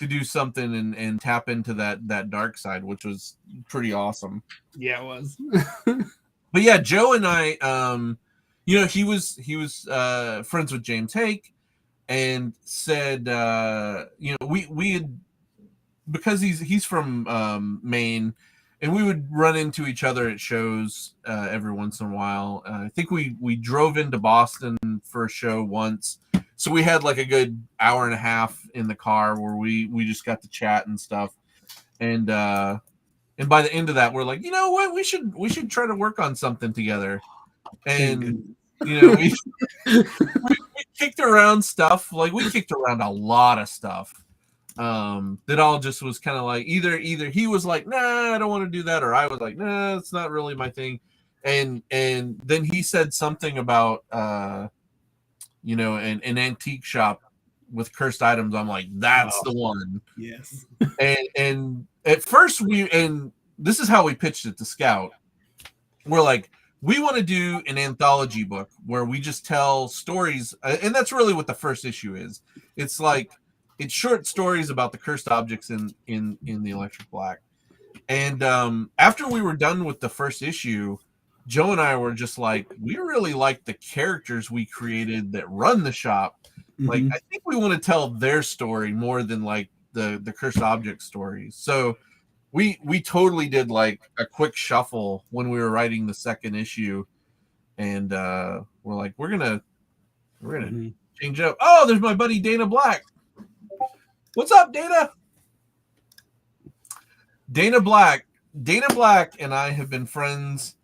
do something and tap into that dark side, which was pretty awesome. Yeah, it was. But yeah, Joe and I, you know, he was friends with James Hake, and said, you know, we had, because he's from Maine, and we would run into each other at shows every once in a while. I think we drove into Boston for a show once, so we had like a good hour and a half in the car where we just got to chat and stuff. And by the end of that, we're like, you know what, we should try to work on something together. And we kicked around stuff. Like, we kicked around a lot of stuff. That all just was kind of like either he was like, nah, I don't want to do that, or I was like, nah, it's not really my thing. And then he said something about an antique shop with cursed items. I'm like, that's the one. Yes. And at first this is how we pitched it to Scout. We're like, we want to do an anthology book where we just tell stories, and that's really what the first issue is. It's like, it's short stories about the cursed objects in the Electric Black. And after we were done with the first issue, Joe and I were just like, we really like the characters we created that run the shop. Mm-hmm. Like, I think we want to tell their story more than like the cursed object stories. So we totally did like a quick shuffle when we were writing the second issue, and we're like, we're gonna mm-hmm. change up. Oh, there's my buddy Dana Black. What's up, Dana? Dana Black and I have been friends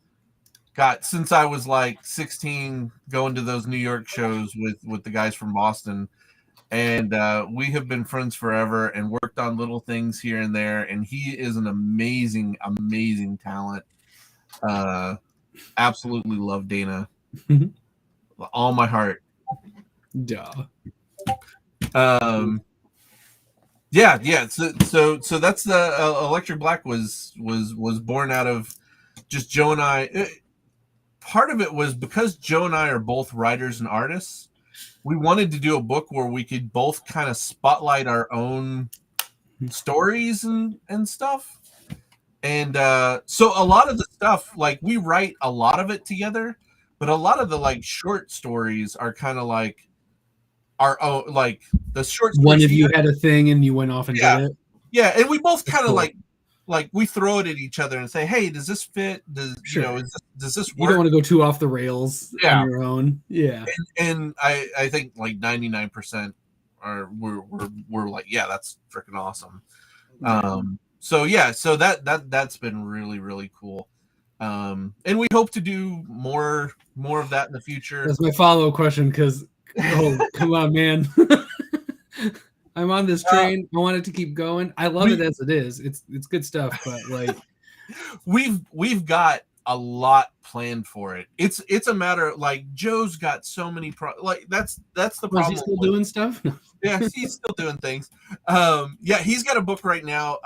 since I was like 16, going to those New York shows with the guys from Boston. And we have been friends forever and worked on little things here and there. And he is an amazing, amazing talent. Absolutely love Dana. All my heart. Duh. Yeah. So that's the Electric Black was born out of just Joe and I. Part of it was because Joe and I are both writers and artists. We wanted to do a book where we could both kind of spotlight our own stories and stuff. And so a lot of the stuff, like, we write a lot of it together, but a lot of the like short stories are kind of like our own, like the short stories. One of you had a thing and you went off and did it. Yeah, and we both kind of like we throw it at each other and say, hey, does this fit? Does this work? You don't want to go too off the rails on your own. Yeah. And I think like 99% we're like, yeah, that's freaking awesome. So that's been really, really cool. And we hope to do more of that in the future. That's my follow-up question, because come on, man. I'm on this train. I want it to keep going. I love it as it is. It's good stuff, but like we've got a lot planned for it. It's a matter of, like, Joe's got so many that's the problem. Is he still doing stuff? Yeah, he's still doing things. He's got a book right now,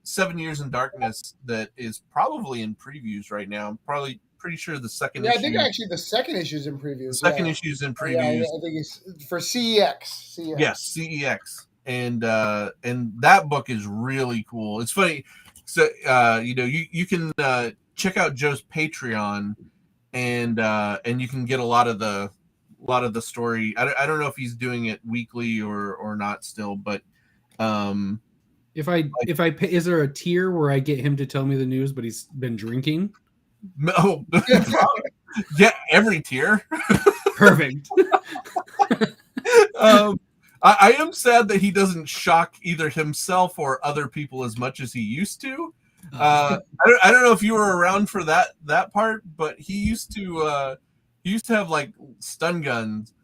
7 Years in Darkness, that is probably in previews right now. I'm pretty sure the second issue. I think actually the second issue is in previews. The second issue is in previews. Yeah, I think it's for CEX. Yes, CEX. And that book is really cool. It's funny. So you can check out Joe's Patreon, and you can get a lot of the story. I don't know if he's doing it weekly or not still, but if I pay, is there a tier where I get him to tell me the news, but he's been drinking? No. Yeah, every tier. Perfect. I am sad that he doesn't shock either himself or other people as much as he used to. I don't know if you were around for that part, but he used to have like stun guns.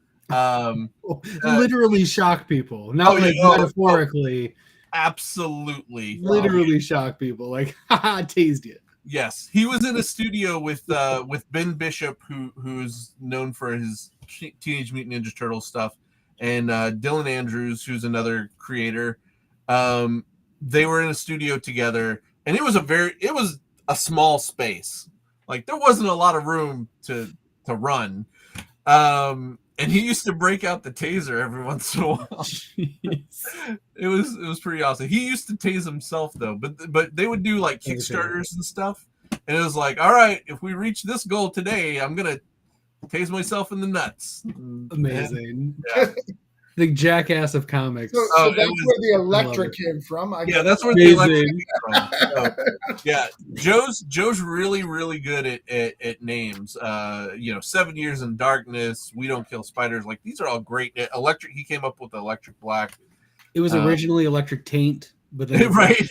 Literally shock people, not metaphorically. Absolutely. Literally shock people, like, haha, tased you. Yes, he was in a studio with Ben Bishop, who's known for his Teenage Mutant Ninja Turtles stuff, and Dylan Andrews, who's another creator. They were in a studio together, and it was a small space. Like, there wasn't a lot of room to run. And he used to break out the taser every once in a while. It was pretty awesome. He used to tase himself though, but they would do like Kickstarters and stuff. And it was like, all right, if we reach this goal today, I'm gonna tase myself in the nuts. Amazing. Yeah. The jackass of comics. So that's where the electric came from. That's where the electric came from. So, yeah, Joe's really, really good at names. 7 Years in Darkness, We Don't Kill Spiders. Like, these are all great. Electric. He came up with Electric Black. It was originally Electric Taint, but then right,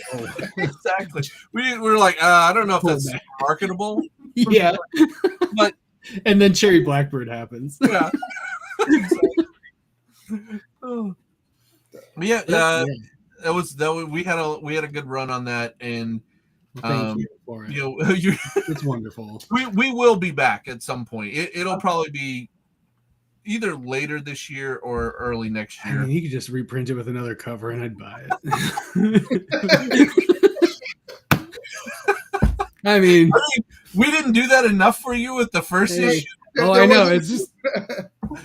exactly. We were like, I don't know if that's marketable. Yeah, but and then Cherry Blackbird happens. Yeah. Yeah, we had a good run on that, and thank you for it. It's wonderful. We will be back at some point. It'll probably be either later this year or early next year. I mean, he could just reprint it with another cover, and I'd buy it. I mean, we didn't do that enough for you with the first issue. Oh, I know. It's just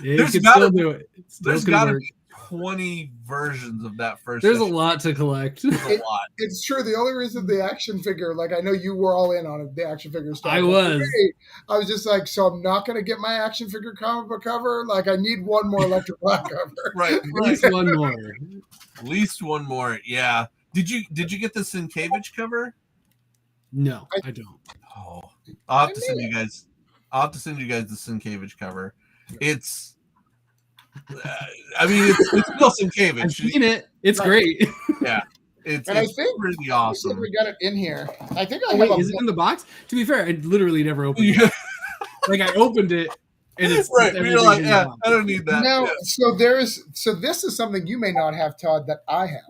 you can still do it. There's got to be 20 versions of that first. There's a lot to collect. A lot. It's true. The only reason the action figure, like I know you were all in on it, the action figure stuff. I was just like, so I'm not going to get my action figure comic book cover. Like I need one more Electric Black cover. Right. At least one more. At least one more. Yeah. Did you get the Sienkiewicz cover? No, I don't. Oh, I'll have to send you guys. I'll have to send you guys the Sienkiewicz cover. It's. It's still Sienkiewicz. I've seen it. It's great. Yeah, it's I think really awesome. We got it in here. I think I is it in the box? To be fair, I literally never opened it. Like I opened it, and it's right. You're like, I don't need that. Now, so this is something you may not have, Todd, that I have.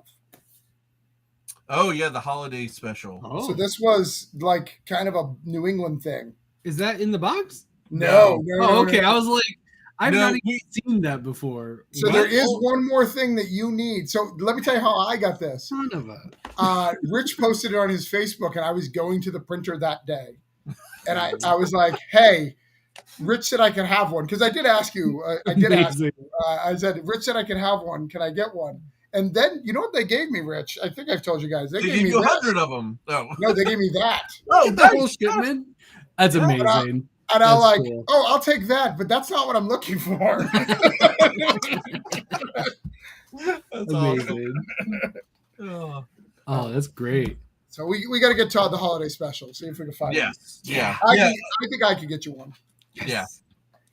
Oh yeah, the holiday special. Oh. So this was like kind of a New England thing. Is that in the box? No. Okay. No. I was like, I've not even seen that before. So there is one more thing that you need. So let me tell you how I got this. Son of a. Rich posted it on his Facebook, and I was going to the printer that day, and I was like, "Hey, Rich said I could have one," because I did ask you. I did ask you. I said, "Rich said I could have one. Can I get one?" And then, you know what they gave me, Rich? I think I've told you guys. They gave me you 100 of them. No, they gave me that. Oh, that whole shipment? That's amazing. And I'm like, cool. Oh, I'll take that, but that's not what I'm looking for. That's amazing. Awesome. Oh, that's great. So we got to get Todd the holiday special. See if we can find it. Yeah. I think I could get you one. Yes. Yeah.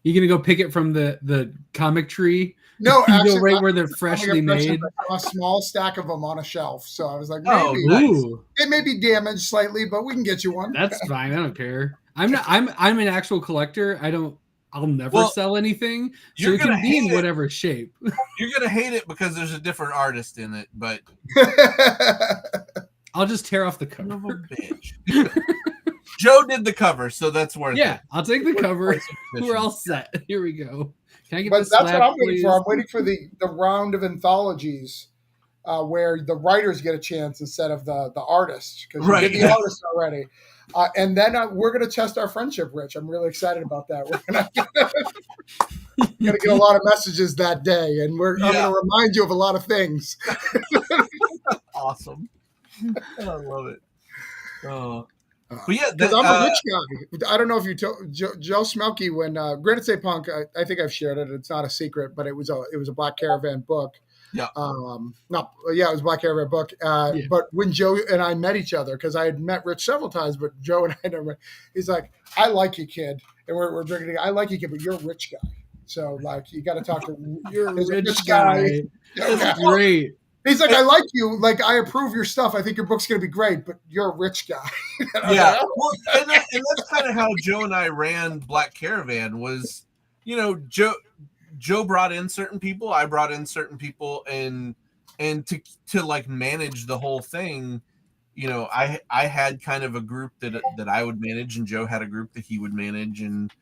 You gonna go pick it from the comic tree? No, actually, go right where they're freshly made. A small stack of them on a shelf. So I was like, it may be damaged slightly, but we can get you one. That's fine. I don't care. I'm an actual collector. I'll never sell anything. So it can be in whatever shape. You're gonna hate it because there's a different artist in it, but I'll just tear off the cover. Bitch. Joe did the cover, so that's worth it. Yeah, I'll take the cover. We're all set. Here we go. Can I get that's what I'm waiting for. I'm waiting for the round of anthologies where the writers get a chance instead of the artists, because you did the artists already. And then we're going to test our friendship, Rich. I'm really excited about that. We're going to get a lot of messages that day, and I'm going to remind you of a lot of things. Awesome. I love it. Oh. But yeah, because I'm a rich guy. I don't know if you told Joe Smelke when Granite State Punk. I think I've shared it. It's not a secret, but it was a Black Caravan book. Yeah. It was a Black Caravan book. But when Joe and I met each other, because I had met Rich several times, but Joe and I never met, he's like, "I like you, kid," and we're drinking. I like you, kid, but you're a rich guy. So like, you got to talk to you're a rich guy. That's great. He's like, I like you. Like, I approve your stuff. I think your book's going to be great, but you're a rich guy. Yeah. Well, and that's kind of how Joe and I ran Black Caravan was, Joe brought in certain people. I brought in certain people, and to like manage the whole thing, I had kind of a group that I would manage, and Joe had a group that he would manage, and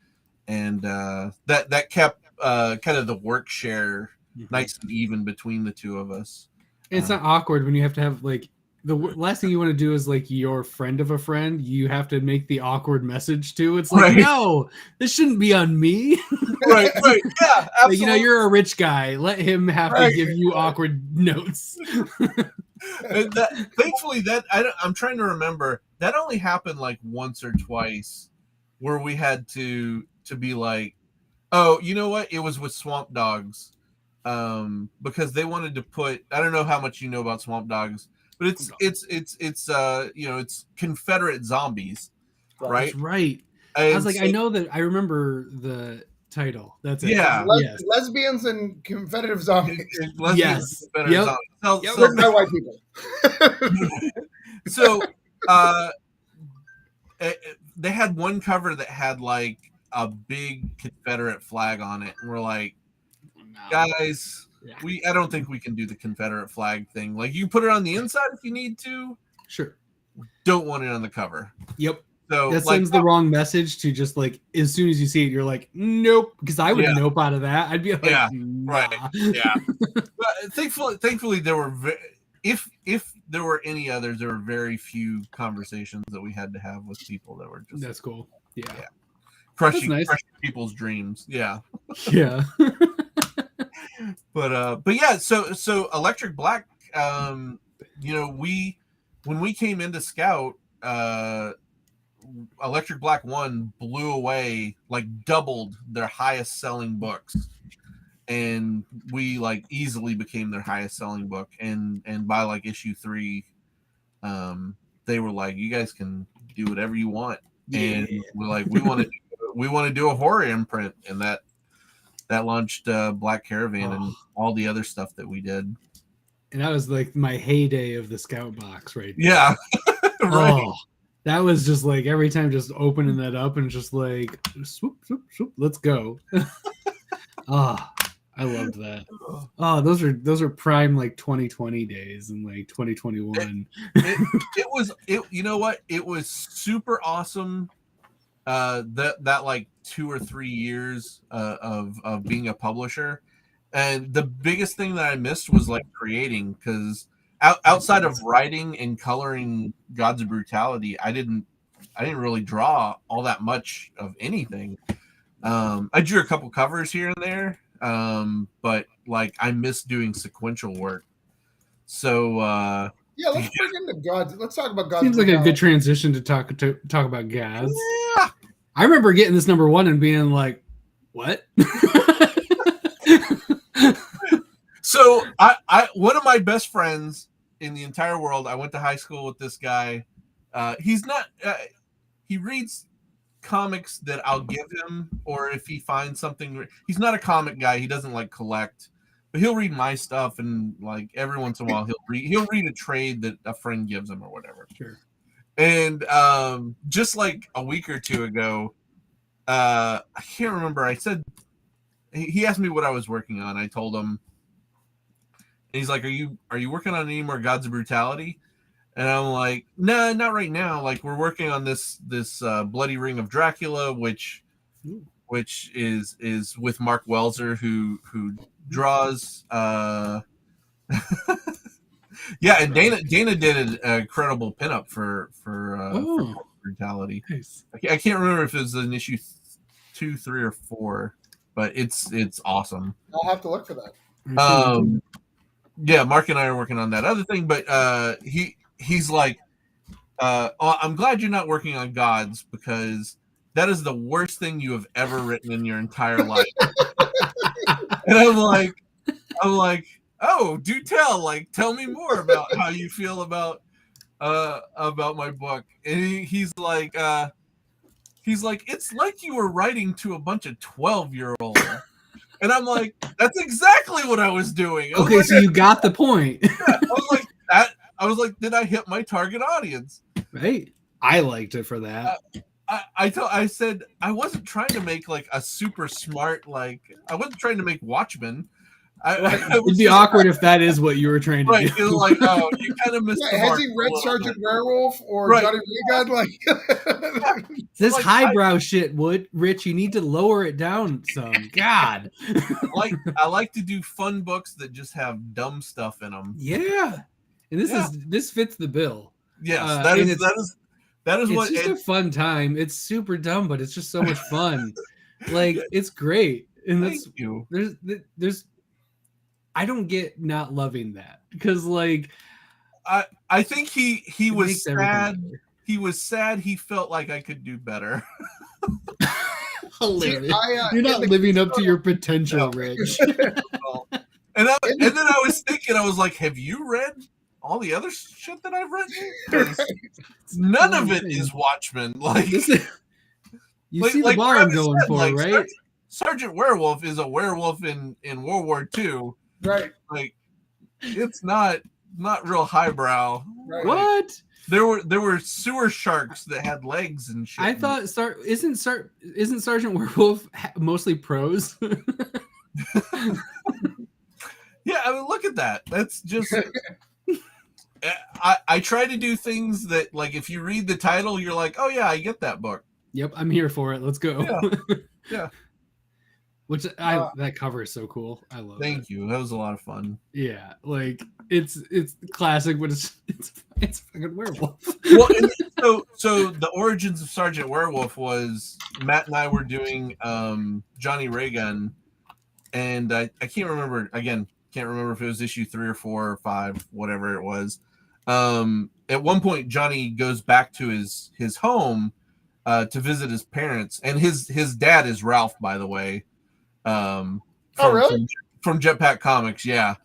that kept kind of the work share nice and even between the two of us. It's not awkward when you have to have like the last thing you want to do is like your friend of a friend. You have to make the awkward message to. It's like, no, this shouldn't be on me. Right. Yeah, absolutely. Like, you're a rich guy. Let him have to give you awkward notes. Thankfully, I'm trying to remember. That only happened like once or twice, where we had to be like, oh, you know what? It was with Swamp Dogs. because they wanted to put. I don't know how much you know about Swamp Dogs, but it's it's Confederate zombies, right? That's right. And I was like, I know that. I remember the title. That's it. Yeah. Yes. Lesbians and competitive zombies. Yes. Confederate Yep. zombies. Written by white people. So they had one cover that had like a big Confederate flag on it, and we're like, guys, I don't think we can do the Confederate flag thing. Like, you put it on the inside if you need to. Sure. Don't want it on the cover. Yep. So that sends the wrong message to just like, as soon as you see it, you're like, nope. Because I would nope out of that. I'd be like, nah. Right. Yeah. But thankfully there were if there were any others, there were very few conversations that we had to have with people that were just. That's cool. Yeah. Crushing people's dreams. Yeah. Yeah. But yeah, so Electric Black, when we came into Scout, Electric Black 1 blew away, like doubled their highest selling books, and we like easily became their highest selling book, and by like issue 3, they were like, you guys can do whatever you want. And we're like, we want to do a horror imprint, and that launched Black Caravan and all the other stuff that we did. And that was like my heyday of the Scout box, right there. Yeah. Right. Oh, that was just like every time just opening that up and just like swoop, swoop, swoop, let's go. I loved that. Oh, those are prime like 2020 days and like 2021. It was you know what? It was super awesome. That like 2 or 3 years of being a publisher, and the biggest thing that I missed was like creating, because outside of writing and coloring Gods of Brutality, I didn't really draw all that much of anything. I drew a couple covers here and there, but like I miss doing sequential work. So yeah, let's bring into Gods. Let's talk about Gods. Seems like a good transition to talk about Gaz. Yeah. I remember getting this number 1 and being like, what? So I one of my best friends in the entire world, I went to high school with this guy. He's not he reads comics that I'll give him, or if he finds something. He's not a comic guy. He doesn't like collect, but he'll read my stuff, and like every once in a while he'll read a trade that a friend gives him or whatever. Sure. And just like a week or two ago, I can't remember. I said, he asked me what I was working on. I told him, and he's like, "Are you working on any more Gods of Brutality?" And I'm like, "No, not right now. Like, we're working on this Bloody Ring of Dracula, which is with Mark Welzer, who draws." Yeah, and Dana did an incredible pinup for Brutality. Nice. I can't remember if it was in issue 2, 3, or 4, but it's awesome. I'll have to look for that. Yeah, Mark and I are working on that other thing, but he's like, I'm glad you're not working on Gods, because that is the worst thing you have ever written in your entire life. And I'm like, oh, do tell. Like, tell me more about how you feel about my book. And he's like, it's like you were writing to a bunch of 12-year-olds. And I'm like, that's exactly what I was doing. Okay, like, so you got the point. Yeah, I was like, did I hit my target audience? Right. I liked it for that. I said I wasn't trying to make like a super smart, like I wasn't trying to make Watchmen. It'd be awkward if that is what you were trying to do. It was like, oh, you kind of missed the mark. Has he read Sergeant Werewolf or Johnny Regan? Like this highbrow shit, Rich, you need to lower it down some. God. I like to do fun books that just have dumb stuff in them. Yeah. And this fits the bill. Yes, that is what it's just a fun time. It's super dumb, but it's just so much fun. Like, it's great. And that's there's I don't get not loving that, because like I think he was sad. He was sad. He felt like I could do better. Hilarious. You're not living up to your potential, Rich. And then I was thinking, I was like, have you read all the other shit that I've written? Because none of it is Watchmen. Like, you see the bar I'm going for, like, right? Sergeant Werewolf is a werewolf in World War II. Right. Like, it's not real highbrow. Right. What? There were sewer sharks that had legs and shit. I thought isn't Sergeant Werewolf mostly prose? Yeah, I mean, look at that. That's just. I try to do things that, like, if you read the title, you're like, oh yeah, I get that book. Yep, I'm here for it. Let's go. Yeah. Which that cover is so cool. I love it. Thank you. That was a lot of fun. Yeah, like it's classic, but it's fucking werewolf. Well, and so the origins of Sergeant Werewolf was Matt and I were doing Johnny Raygun, and I can't remember if it was issue 3 or 4 or 5, whatever it was. At one point, Johnny goes back to his home to visit his parents, and his dad is Ralph, by the way. Really? From Jetpack Comics, yeah.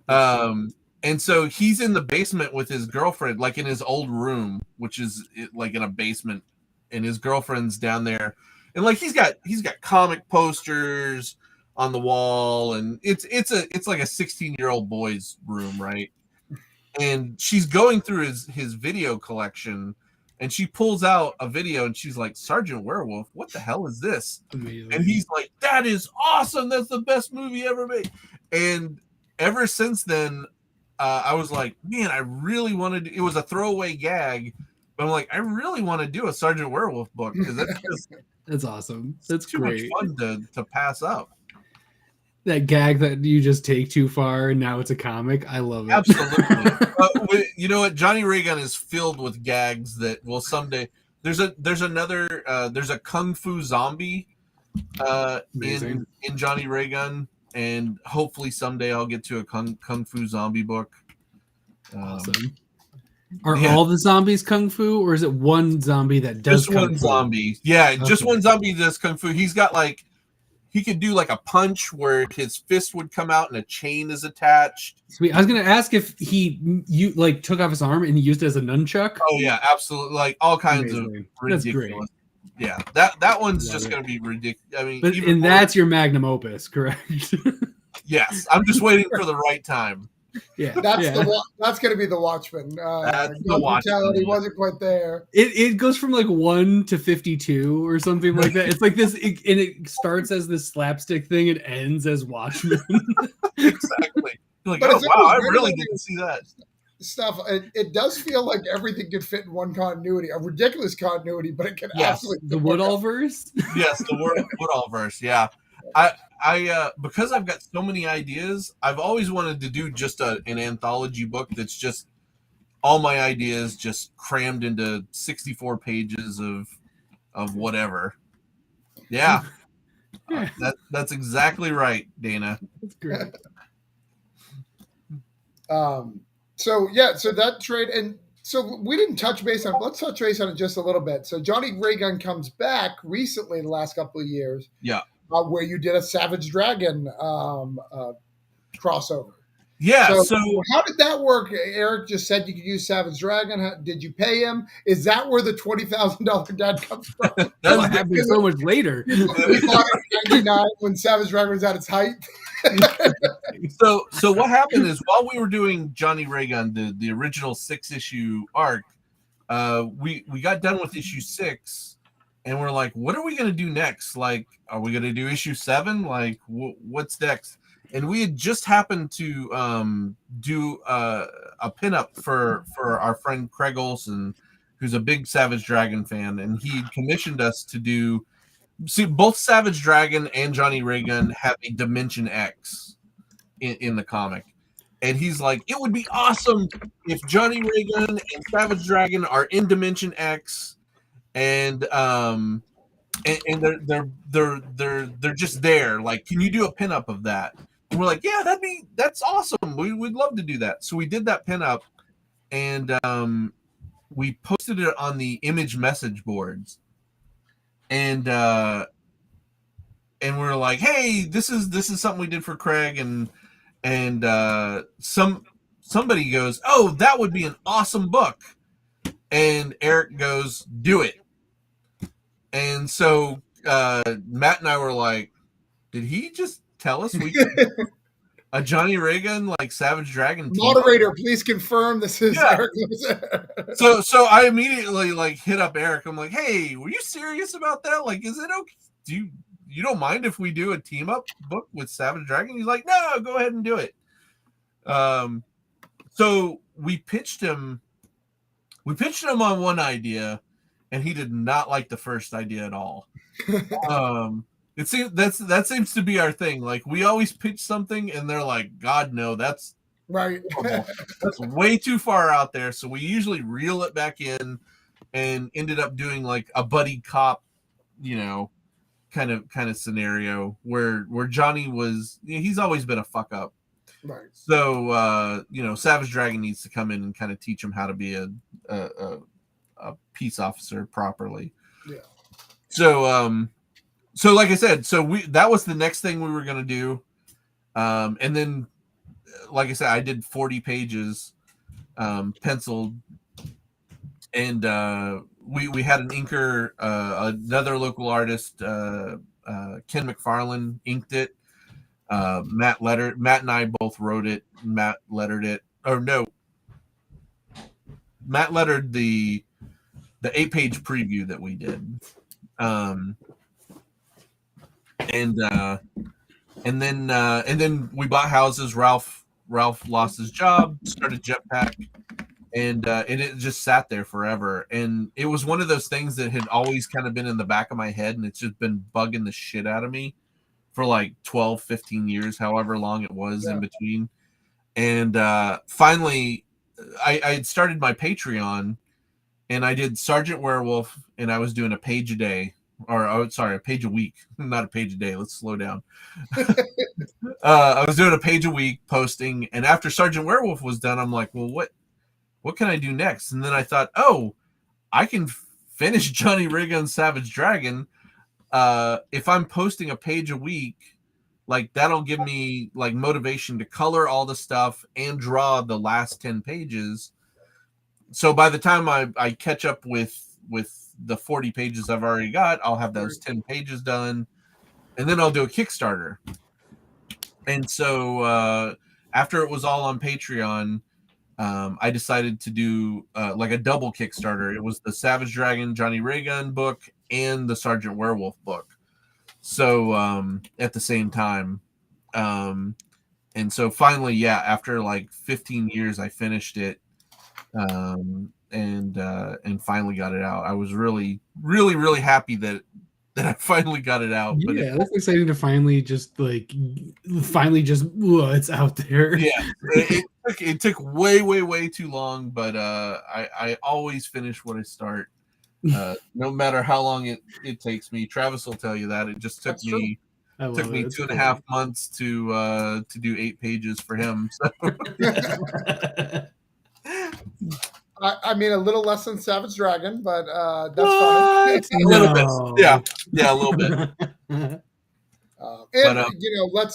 And so he's in the basement with his girlfriend, like in his old room, which is like in a basement, and his girlfriend's down there, and like he's got comic posters on the wall, and it's like a 16-year-old boy's room, right? And she's going through his video collection, and she pulls out a video, and she's like, Sergeant Werewolf, what the hell is this? Amazing. And he's like, that is awesome. That's the best movie ever made. And ever since then, I was like, man, I really wanted to. It was a throwaway gag, but I'm like, I really want to do a Sergeant Werewolf book, because that's awesome. That's too great. much fun to pass up. That gag that you just take too far and now it's a comic. I love it. Absolutely. You know what? Johnny Raygun is filled with gags that will someday. There's a Kung Fu zombie in Johnny Raygun, and hopefully someday I'll get to a Kung Fu zombie book. Awesome. Are all the zombies Kung Fu, or is it one zombie that does just Kung Fu? One zombie? Yeah, okay. Just one zombie does Kung Fu. He's got like. He could do like a punch where his fist would come out and a chain is attached. Sweet. I was going to ask if you like took off his arm and he used it as a nunchuck. Oh yeah, absolutely. Like all kinds of ridiculous. That's great. Yeah, that one's just going to be ridiculous. I mean, that's your magnum opus, correct? Yes, I'm just waiting for the right time. Yeah, that's going to be the Watchmen. That's the Watchmen. Wasn't quite there. It goes from like 1 to 52 or something like that. It's like this, and it starts as this slapstick thing and ends as Watchmen. Exactly. You're like, oh wow, I really didn't see that stuff. It does feel like everything could fit in one continuity, a ridiculous continuity, but it can absolutely the Woodall verse. Yes, the Woodall verse. Yeah. I because I've got so many ideas, I've always wanted to do just an anthology book that's just all my ideas just crammed into 64 pages of whatever. Yeah. That's exactly right, Dana. That's great. So that trade, and so we didn't touch base on. Let's touch base on it just a little bit. So Johnny Raygun comes back recently, the last couple of years. Yeah. Where you did a Savage Dragon crossover. Yeah. So how did that work? Eric just said you could use Savage Dragon. Did you pay him? Is that where the $20,000 dad comes from? That happened so much later. We bought it in '99 when Savage Dragon was at its height. So what happened is, while we were doing Johnny Raygun, the original 6-issue arc, we got done with issue 6. And we're like, what are we going to do next? Like, are we going to do issue 7? Like, what's next? And we had just happened to do a pinup for our friend Craig Olson, who's a big Savage Dragon fan. And he commissioned us to do... See, both Savage Dragon and Johnny Raygun have a Dimension X in the comic. And he's like, it would be awesome if Johnny Raygun and Savage Dragon are in Dimension X. And they're just there. Like, can you do a pinup of that? And we're like, yeah, that's awesome. We'd love to do that. So we did that pinup, and we posted it on the Image message boards. And we're like, hey, this is something we did for Craig, and and somebody goes, "Oh, that would be an awesome book," and Eric goes, "Do it." And so Matt and I were like, "Did he just tell us we could do a Johnny Reagan like Savage Dragon team?" Moderator, please confirm this is Eric. So I immediately like hit up Eric. I'm like, "Hey, were you serious about that? Like, is it okay? Do you don't mind if we do a team up book with Savage Dragon?" He's like, "No, go ahead and do it." So we pitched him on one idea, and he did not like the first idea at all. It seems that seems to be our thing. Like, we always pitch something, and they're like, "God, no, that's right. That's way too far out there." So we usually reel it back in, and ended up doing like a buddy cop, kind of scenario where Johnny was. He's always been a fuck up. Right. So Savage Dragon needs to come in and kind of teach him how to be a peace officer properly. Yeah. So like I said, that was the next thing we were gonna do, and then, like I said, I did 40 pages, penciled, and we had an inker, another local artist, Ken McFarlane, inked it. Matt and I both wrote it. Matt lettered it. Or no, Matt lettered the 8-page preview that we did. And then we bought houses. Ralph lost his job, started Jetpack, and it just sat there forever. And it was one of those things that had always kind of been in the back of my head, and it's just been bugging the shit out of me for like 12, 15 years, however long it was in between. And finally, I had started my Patreon, and I did Sergeant Werewolf, and I was doing a page a day. A page a week, not a page a day. Let's slow down. I was doing a page a week posting, and after Sergeant Werewolf was done, I'm like, well, what can I do next? And then I thought, oh, I can finish Johnny Reagan Savage Dragon. If I'm posting a page a week, like, that'll give me like motivation to color all the stuff and draw the last 10 pages. So by the time I catch up with the 40 pages I've already got, I'll have those 10 pages done, and then I'll do a Kickstarter. And so after it was all on Patreon, I decided to do like a double Kickstarter. It was the Savage Dragon Johnny Reagan book and the Sergeant Werewolf book. So at the same time. And so finally, after like 15 years, I finished it. And finally got it out. I was really, really, really happy that I finally got it out. Yeah, that's exciting to finally just it's out there. Yeah, it took way, way, way too long, but I always finish what I start, no matter how long it takes me. Travis will tell you that it just took me 2.5 months to do 8 pages for him. So. I mean, a little less than Savage Dragon, but that's fine. A little bit, yeah, a little bit.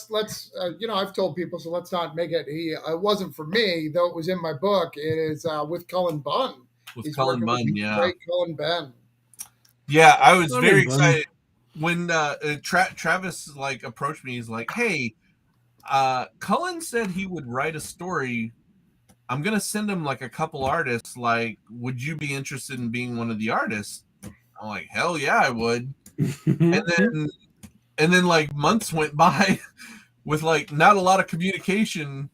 Let's I've told people, so let's not make it. It wasn't for me, though it was in my book. It is with Cullen Bunn. With Cullen Bunn, great Cullen Bunn. Yeah, I was very excited when Travis like approached me. He's like, "Hey, Cullen said he would write a story. I'm gonna send him like a couple artists. Like, would you be interested in being one of the artists?" I'm like, "Hell yeah, I would." and then like months went by with like not a lot of communication,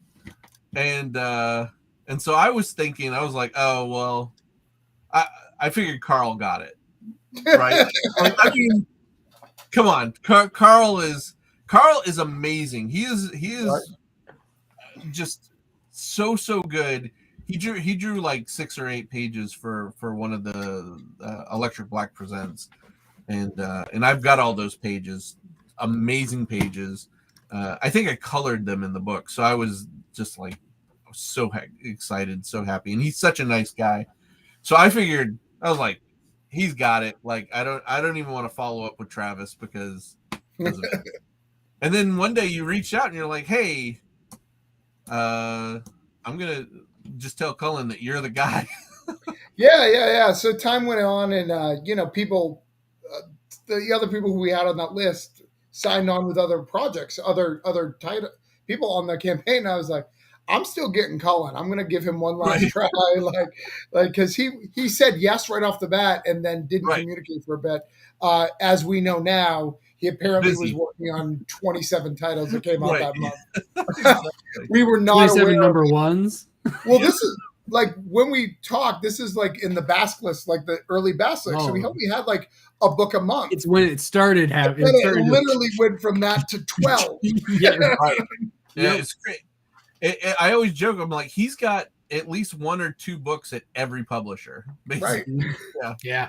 and so I was thinking, I was like, oh well, I figured Carl got it, right? Like, I mean, come on, Carl is amazing. He is right? Just so good. He drew like 6 or 8 pages for one of the Electric Black Presents, and I've got all those pages, amazing pages. I think I colored them in the book, so I was just like so excited, so happy, and he's such a nice guy. So I figured, I was like, he's got it. Like, I don't even want to follow up with Travis because of it. And then one day you reached out and you're like, hey, I'm gonna just tell Cullen that you're the guy. Yeah. So time went on, and people, the other people who we had on that list signed on with other projects, other title people on the campaign. And I was like, I'm still getting Cullen. I'm going to give him one last try, like because he said yes right off the bat, and then didn't communicate for a bit. As we know now, he apparently was working on 27 titles that came out that month. We were not 27 aware number ones. Well, this is like when we talk. This is like in the Basque list, like the early Basque list. So we only had like a book a month. It's when it started happening. It literally went from that to 12. Yeah, right. Yeah, it's great. I always joke. I'm like, he's got at least 1 or 2 books at every publisher. Basically. Right. Yeah.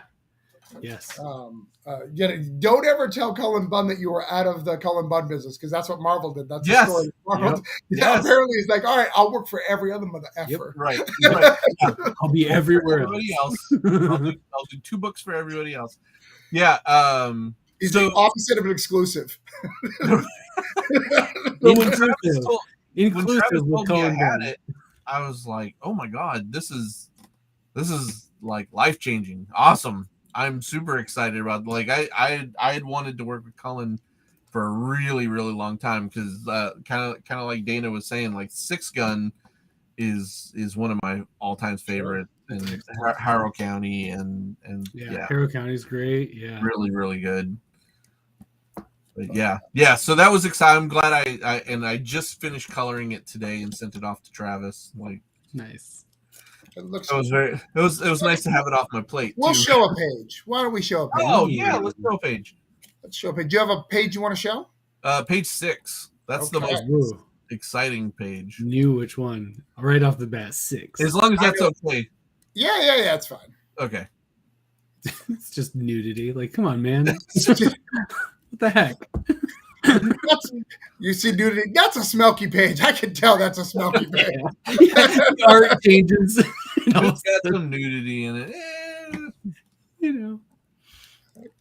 Yes. Don't ever tell Cullen Bunn that you were out of the Cullen Bunn business, because that's what Marvel did. That's the story. Marvel, apparently, he's like, all right, I'll work for every other mother effer. Right. I'll be everywhere. Everybody else. I'll do 2 books for everybody else. Yeah. He's the opposite of an exclusive. When Travis told me I had it, I was like, oh my God, this is like life-changing. Awesome. I'm super excited about it. Like I had wanted to work with Cullen for a really, really long time, because kind of like Dana was saying, like Six Gun is one of my all-time favorite, and Harrow County and Harrow County's great. Yeah, really, really good. But yeah. So that was exciting. I'm glad I just finished coloring it today and sent it off to Travis. Like, nice. It looks. It was nice to have it off my plate. We'll show a page. Why don't we show a page? Oh yeah, let's show a page. Let's show a page. Do you have a page you want to show? Page 6. That's the most exciting page. Knew which one right off the bat. 6. As long as that's okay. Yeah, it's fine. Okay. It's just nudity. Like, come on, man. What the heck? You see nudity? That's a Smelky page. I can tell that's a Smelky page. Art changes. It's got some nudity in it.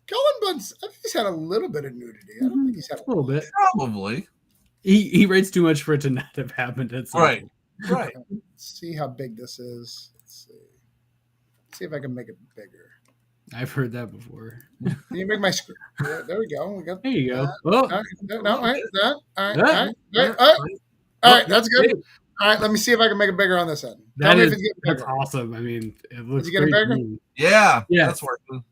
Cullen Bunn's, I think he's had a little bit of nudity. I don't think he's had a little bit. Probably. He writes too much for it to not have happened at some point. Right. Let's see how big this is. Let's see if I can make it bigger. I've heard that before. Can you make my screen? Yeah, there we go. There you go. All right, that's good. All right, let me see if I can make it bigger on this end. That's awesome. I mean, it looks Is it getting bigger? Yeah, that's working.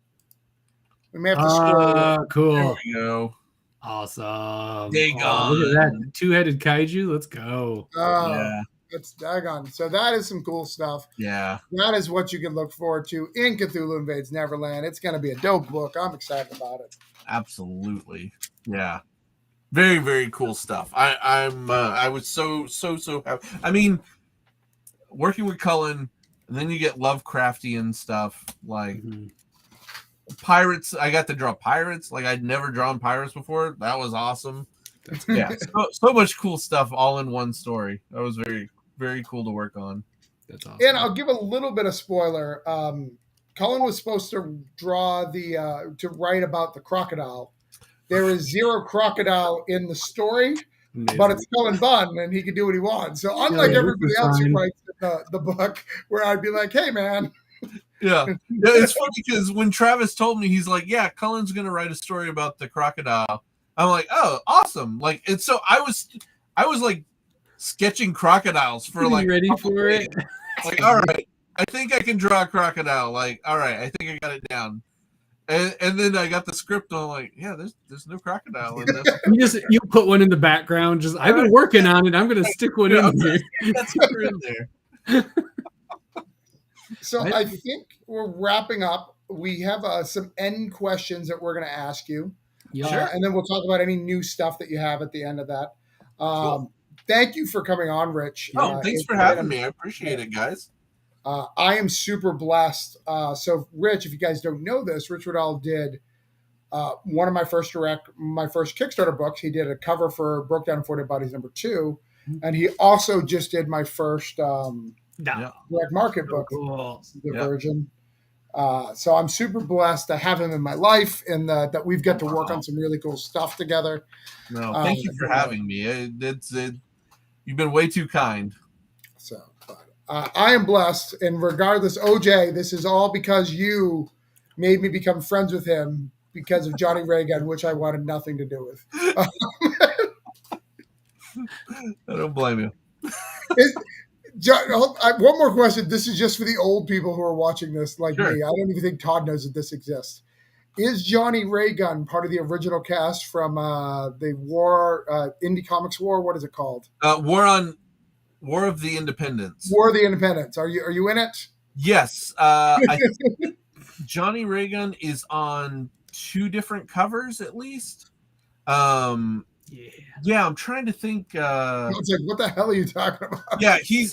We may have to scroll. Cool. There we go. Awesome. Dagon. Look at that 2-headed kaiju. Let's go. Yeah. It's Dagon. So that is some cool stuff. Yeah. That is what you can look forward to in Cthulhu Invades Neverland. It's going to be a dope book. I'm excited about it. Absolutely. Yeah. Very, very cool stuff. I was so happy. I mean, working with Cullen, and then you get Lovecraftian stuff like pirates. I got to draw pirates. Like, I'd never drawn pirates before. That was awesome. So much cool stuff all in one story. That was very, very cool to work on. That's awesome. And I'll give a little bit of spoiler. Cullen was supposed to draw to write about the crocodile. There is 0 crocodile in the story, but it's Cullen Bunn, and he can do what he wants. So unlike everybody else who writes the book, where I'd be like, hey, man. Yeah, it's funny because when Travis told me, he's like, yeah, Cullen's going to write a story about the crocodile. I'm like, oh, awesome. Like, and so I was like sketching crocodiles for like ready for it. Like, all right, I think I can draw a crocodile. Like, all right, I think I got it down. And then I got the script and I'm like, yeah, there's no crocodile in this. You put one in the background. Just I've been working on it. I'm gonna stick one in there. That's in there. So I think we're wrapping up. We have some end questions that we're going to ask you. Yeah. And then we'll talk about any new stuff that you have at the end of that. Cool. Thank you for coming on, Rich. Oh, thanks for having me. I appreciate it, guys. I am super blessed. So, Rich, if you guys don't know this, Rich Woodall did one of my first Kickstarter books. He did a cover for Broke Down 40 Bodies #2. And he also just did my first direct market book, the version. So I'm super blessed to have him in my life, and that we've got to work on some really cool stuff together. No, thank you for having me. You've been way too kind. So, I am blessed, and regardless, OJ, this is all because you made me become friends with him because of Johnny Raygun, which I wanted nothing to do with. I don't blame you. One more question. This is just for the old people who are watching this, like Sure. me. I don't even think Todd knows that this exists. Is Johnny Raygun part of the original cast from the War, Indie Comics War? What is it called? War of the Independents. War of the Independents. Are you in it? Yes. I think Johnny Raygun is on 2 different covers at least. Yeah, I'm trying to think. I was like, what the hell are you talking about? Yeah, he's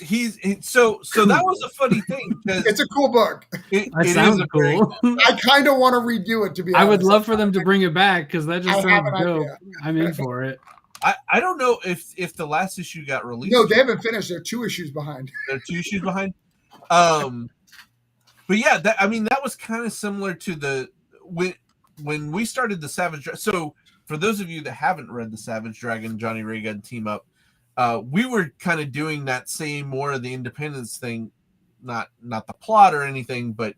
so that was a funny thing because it's a cool book. It sounds cool. I kind of want to redo it, to be honest. I would love for them to bring it back because that just sounds dope. Idea. I'm in for it. I don't know if the last issue got released. No, they haven't finished. They're 2 issues behind. They're 2 issues behind. But yeah, that was kind of similar to when we started the Savage. So for those of you that haven't read the Savage Dragon Johnny Raygun team up, we were kind of doing that same more of the Independence thing, not the plot or anything, but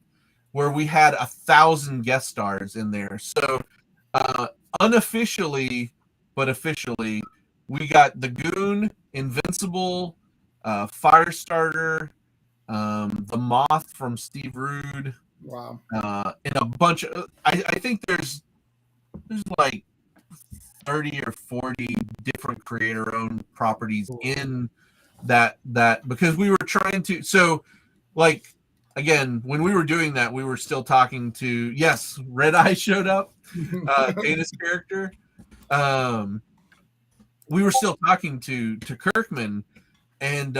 where we had 1,000 guest stars in there. So unofficially, but officially, we got the Goon, Invincible, Firestarter, the Moth from Steve Rude. Wow. And a bunch of I think there's like 30 or 40 different creator-owned properties in that because we were trying to. So, like, again, when we were doing that, we were still talking to, yes, Red Eye showed up, Dana's character. We were still talking to Kirkman, and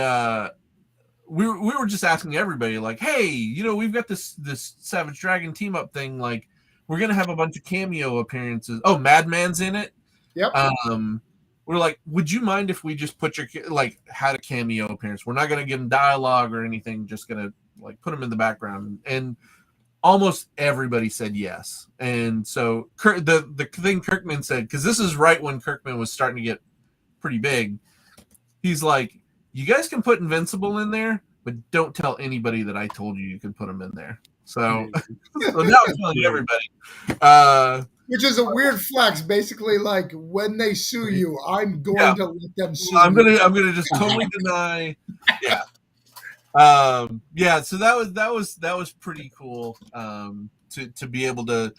we were just asking everybody, like, hey, we've got this Savage Dragon team up thing, like, we're gonna have a bunch of cameo appearances. Oh, Madman's in it. Yep. We're like, would you mind if we just put had a cameo appearance? We're not gonna give him dialogue or anything, just gonna like put him in the background. And almost everybody said yes. And so the thing Kirkman said, because this is right when Kirkman was starting to get pretty big, he's like, you guys can put Invincible in there, but don't tell anybody that I told you can put him in there. So, so now I'm telling everybody. Which is a weird flex. Basically, like, when they sue you, I'm going to let them sue you. I'm gonna just totally deny. Yeah. So that was pretty cool. To be able to.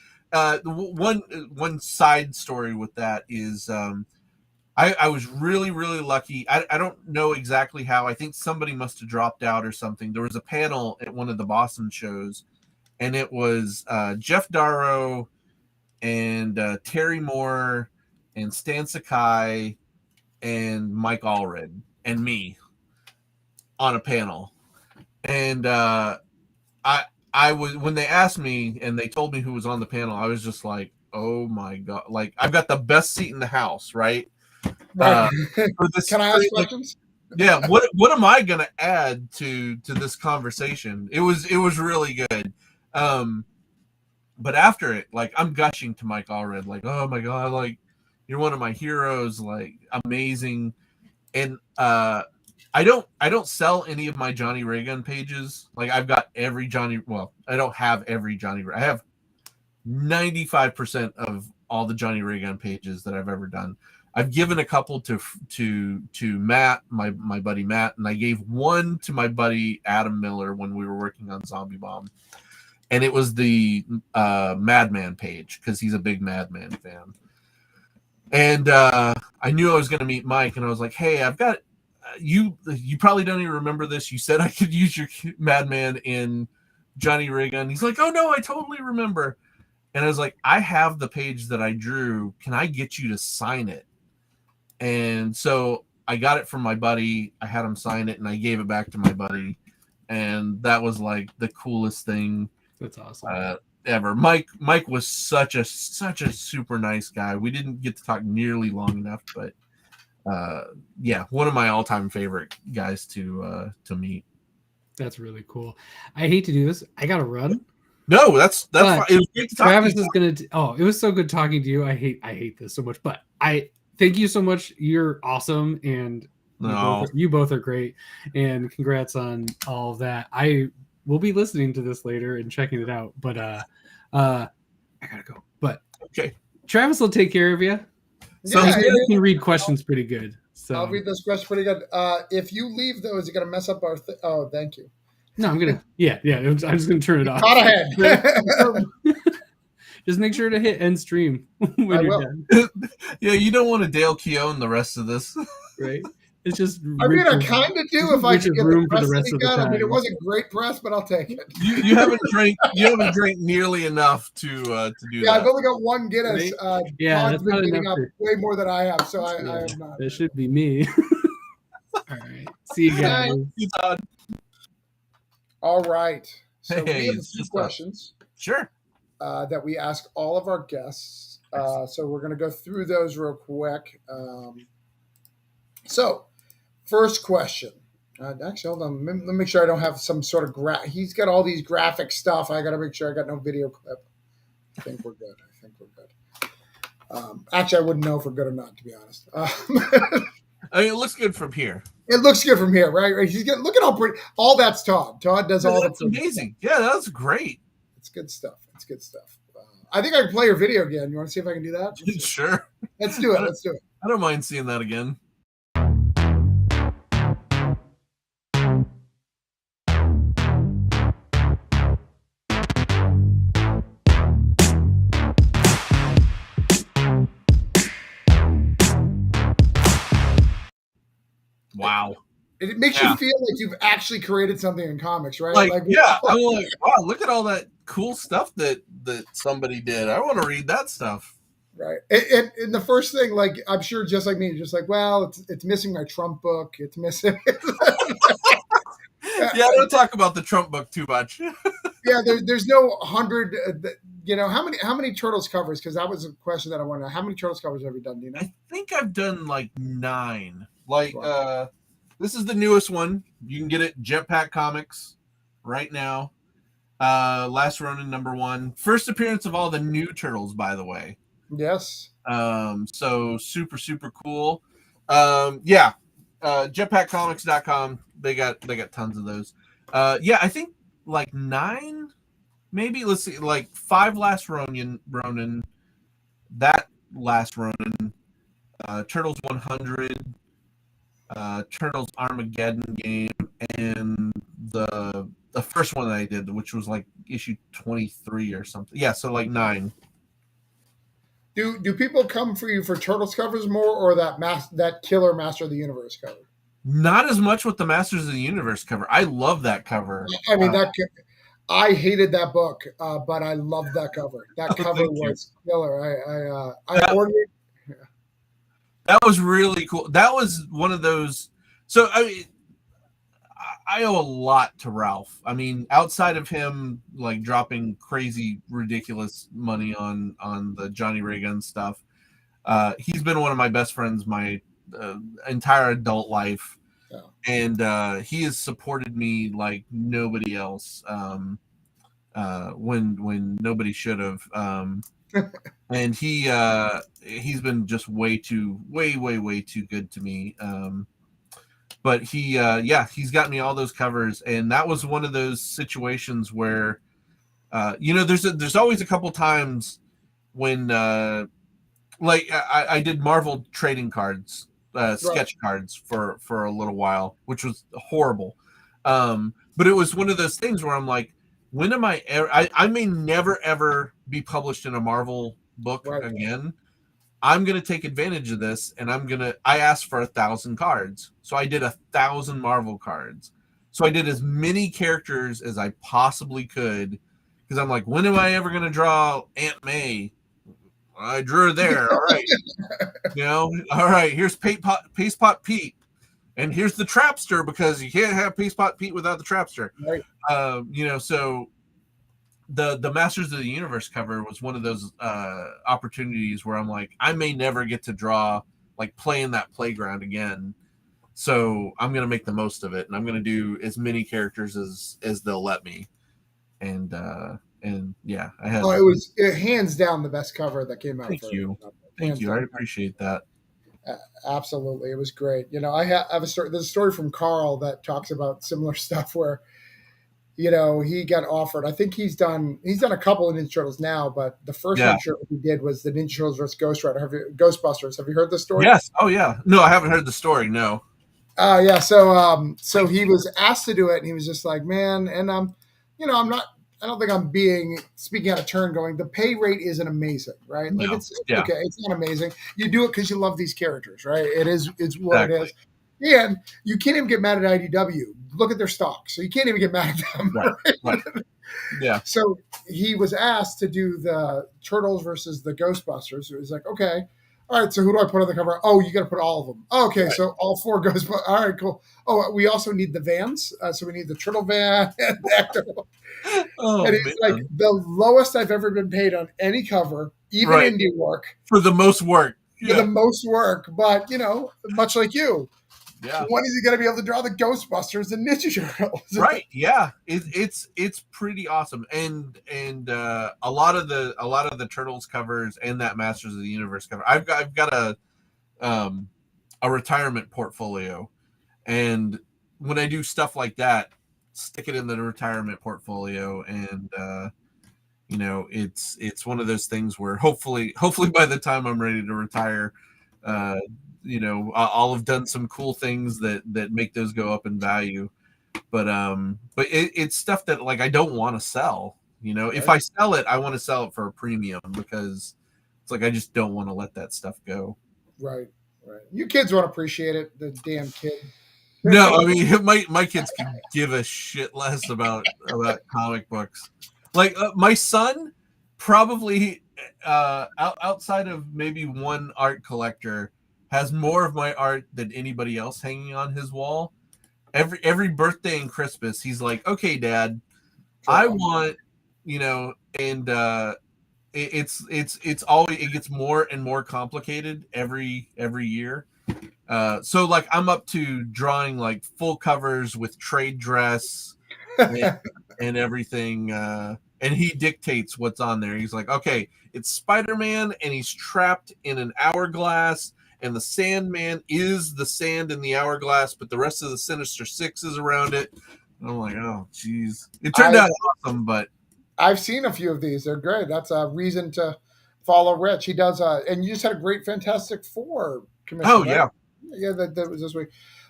One side story with that is I was really, really lucky. I don't know exactly how. I think somebody must have dropped out or something. There was a panel at one of the Boston shows, and it was Jeff Darrow and Terry Moore and Stan Sakai and Mike Allred and me on a panel. And I was, when they asked me and they told me who was on the panel, I was just like, oh my God, like, I've got the best seat in the house, right? Can I ask questions? Yeah. What am I gonna add to this conversation? It was really good. But after it, like, I'm gushing to Mike Allred, like, oh my God, like, you're one of my heroes, like, amazing. And I don't sell any of my Johnny Raygun pages. Like, I've got every Johnny. Well, I don't have every Johnny. I have 95% of all the Johnny Raygun pages that I've ever done. I've given a couple to Matt, my buddy Matt, and I gave one to my buddy Adam Miller when we were working on Zombie Bomb, and it was the Madman page because he's a big Madman fan. And I knew I was going to meet Mike, and I was like, "Hey, I've got you. You probably don't even remember this. You said I could use your Madman in Johnny Raygun." He's like, "Oh no, I totally remember." And I was like, "I have the page that I drew. Can I get you to sign it?" And so I got it from my buddy. I had him sign it, and I gave it back to my buddy. And that was like the coolest thing. That's awesome. Ever. Mike was such a super nice guy. We didn't get to talk nearly long enough, but yeah, one of my all-time favorite guys to meet. That's really cool. I hate to do this. I gotta run. No, that's fine. It was great to talk Travis to you. is gonna. It was so good talking to you. I hate this so much, but I thank you so much. You're awesome, and No. You both are great, and congrats on all of that. I will be listening to this later and checking it out, but I gotta go. But okay, Travis will take care of you. So Yeah, he can read questions pretty good. So I'll read those questions pretty good. If you leave though, is it gonna mess up our? Oh, thank you. No, I'm gonna. Yeah. I'm just gonna turn it off. Not ahead. Just make sure to hit end stream when I you're will. done. Yeah, you don't want to Dale Keown the rest of this, Right? It's just. I mean, I kind of do if I could get room the for the press rest that of he the got. I time. mean, it wasn't great press, but I'll take it. You haven't drank nearly enough to do Yeah, that. I've only got one Guinness. Right? Yeah, Todd's that's been not getting enough up way more than I have, so I have not. That should be me. All right. See you guys. You, Todd. All right. So we Hey, have a it's few just questions Sure. that we ask all of our guests. So we're going to go through those real quick. So, first question. Actually, hold on. Let me make sure I don't have some sort of He's got all these graphic stuff. I got to make sure I got no video clip. I think we're good. Actually, I wouldn't know if we're good or not, to be honest. I mean, it looks good from here. It looks good from here, right? He's look at how pretty. All that's Todd. Todd does all that's amazing. Yeah, that's great. It's good stuff. I think I can play your video again. You want to see if I can do that? Sure. Let's do it. I don't mind seeing that again. Wow. It makes you feel like you've actually created something in comics, right? I'm like, wow, look at all that cool stuff that somebody did. I want to read that stuff. Right. And the first thing, like, I'm sure just like me, you're just like, well, it's missing my Trump book. It's missing. Yeah, I don't talk about the Trump book too much. Yeah, there's no 100. How many Turtles covers? Because that was a question that I wanted to know. How many Turtles covers have you done? Do you know? I think I've done like 9. Like, this is the newest one. You can get it Jetpack Comics right now. Last Ronin #1. First appearance of all the new Turtles, by the way. Yes. So super cool. Jetpackcomics.com. They got tons of those. I think like 9, maybe. Let's see, like 5 Last Ronin, that Last Ronin, Turtles 100, Turtles Armageddon game, and the first one that I did, which was like issue 23 or something. Yeah, so like 9. Do people come for you for Turtles covers more, or that killer Master of the Universe cover? Not as much with the Masters of the Universe cover. I love that cover. I mean, I hated that book, but I loved that cover. That cover was killer. I ordered it. Yeah. That was really cool. That was one of those. So I owe a lot to Ralph. I mean, outside of him like dropping crazy, ridiculous money on the Johnny Ray Gun stuff, he's been one of my best friends my entire adult life. Yeah. And he has supported me like nobody else when nobody should have. And he's been just way too good to me. But he's got me all those covers, and that was one of those situations where there's always a couple times when like I did Marvel trading cards, sketch cards for a little while, which was horrible. But it was one of those things where I'm like, when am I ever? I may never ever be published in a Marvel book again. I'm going to take advantage of this, and I asked for 1,000 cards. So I did 1,000 Marvel cards. So I did as many characters as I possibly could, because I'm like, when am I ever going to draw Aunt May? I drew her there. All right. All right, here's Paste Pot Pete. And here's the Trapster, because you can't have Paste Pot Pete without the Trapster. Right. So the Masters of the Universe cover was one of those opportunities where I'm like, I may never get to draw, like, play in that playground again. So I'm going to make the most of it, and I'm going to do as many characters as they'll let me. And yeah, I had. It was hands down the best cover that came out. Thank you. I appreciate that. Absolutely, it was great. I have a story. There's a story from Carl that talks about similar stuff where he got offered. I think he's done a couple of Ninja Turtles now, but the first Ninja Turtle he did was the Ninja Turtles versus Ghostbusters. Have you heard the story? Yes. Oh yeah. No, I haven't heard the story. No. Yeah. So he was asked to do it, and he was just like, man, and I'm not. I don't think I'm speaking out of turn. Going, the pay rate isn't amazing, right? Like it's okay. It's not amazing. You do it because you love these characters, right? It's what it is. And you can't even get mad at IDW. Look at their stock, so you can't even get mad at them. Right. Yeah. So he was asked to do the Turtles versus the Ghostbusters. It was like, okay, all right. So who do I put on the cover? Oh, you got to put all of them. Oh, okay, so all 4 Ghostbusters. All right, cool. Oh, we also need the vans. So we need the Turtle van and the and it's like the lowest I've ever been paid on any cover, even indie work. For the most work. For the most work, but much like you. Yeah. When is he going to be able to draw the Ghostbusters and Ninja Turtles? Right. Yeah. It's pretty awesome, and a lot of the Turtles covers and that Masters of the Universe cover. I've got a retirement portfolio, and when I do stuff like that, stick it in the retirement portfolio, and it's one of those things where hopefully by the time I'm ready to retire, I'll have done some cool things that make those go up in value. But it's stuff that like I don't want to sell. If I sell it, I want to sell it for a premium, because it's like I just don't want to let that stuff go. Right. You kids won't appreciate it. The damn kid. No, I mean my kids can give a shit less about comic books. Like my son probably outside of maybe one art collector has more of my art than anybody else hanging on his wall. Every birthday and Christmas, he's like, "Okay, Dad, I want," and it's always, it gets more and more complicated every year. So like I'm up to drawing like full covers with trade dress and everything. And he dictates what's on there. He's like, okay, it's Spider-Man, and he's trapped in an hourglass, and the Sandman is the sand in the hourglass, but the rest of the Sinister Six is around it. And I'm like, oh, geez. It turned out awesome, but I've seen a few of these. They're great. That's a reason to follow Rich. He does, and you just had a great Fantastic Four commission. Oh, yeah. Right? Yeah, that was this week.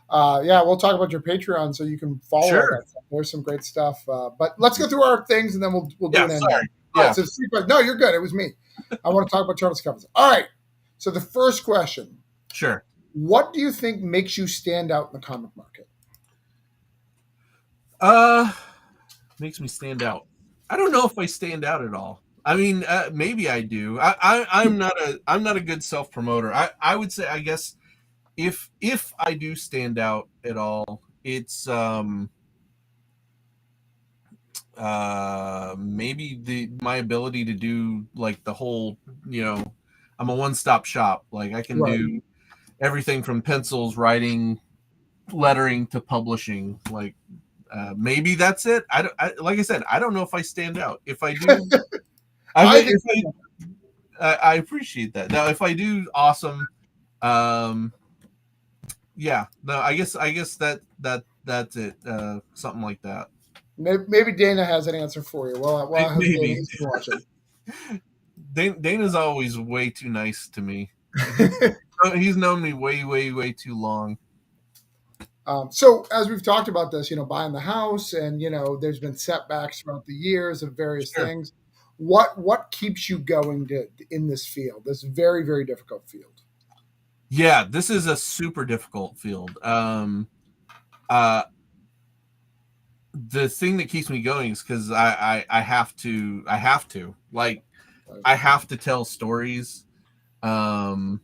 Yeah, we'll talk about your Patreon so you can follow that stuff. There's some great stuff. But let's go through our things, and then we'll do an end. Sorry. Yeah. Right, so no, you're good. It was me. I want to talk about Turtles covers. All right. So the first question. Sure. What do you think makes you stand out in the comic market? Makes me stand out. I don't know if I stand out at all. I mean, maybe I do. I'm not a good self promoter. I would say, I guess, if I do stand out at all, it's maybe my ability to do like the whole, I'm a one-stop shop. Like I can do everything from pencils, writing, lettering to publishing. Like maybe that's it. Like I said, I don't know if I stand out. If I do, I appreciate that. Now, if I do, awesome. Yeah, no, I guess that's it. Something like that. Maybe Dana has an answer for you. Well, maybe. Dana's always way too nice to me. He's known me way too long. So as we've talked about this, buying the house, and there's been setbacks throughout the years of various things. What keeps you going in this field? This very, very difficult field. Yeah, this is a super difficult field. The thing that keeps me going is because I have to tell stories. Even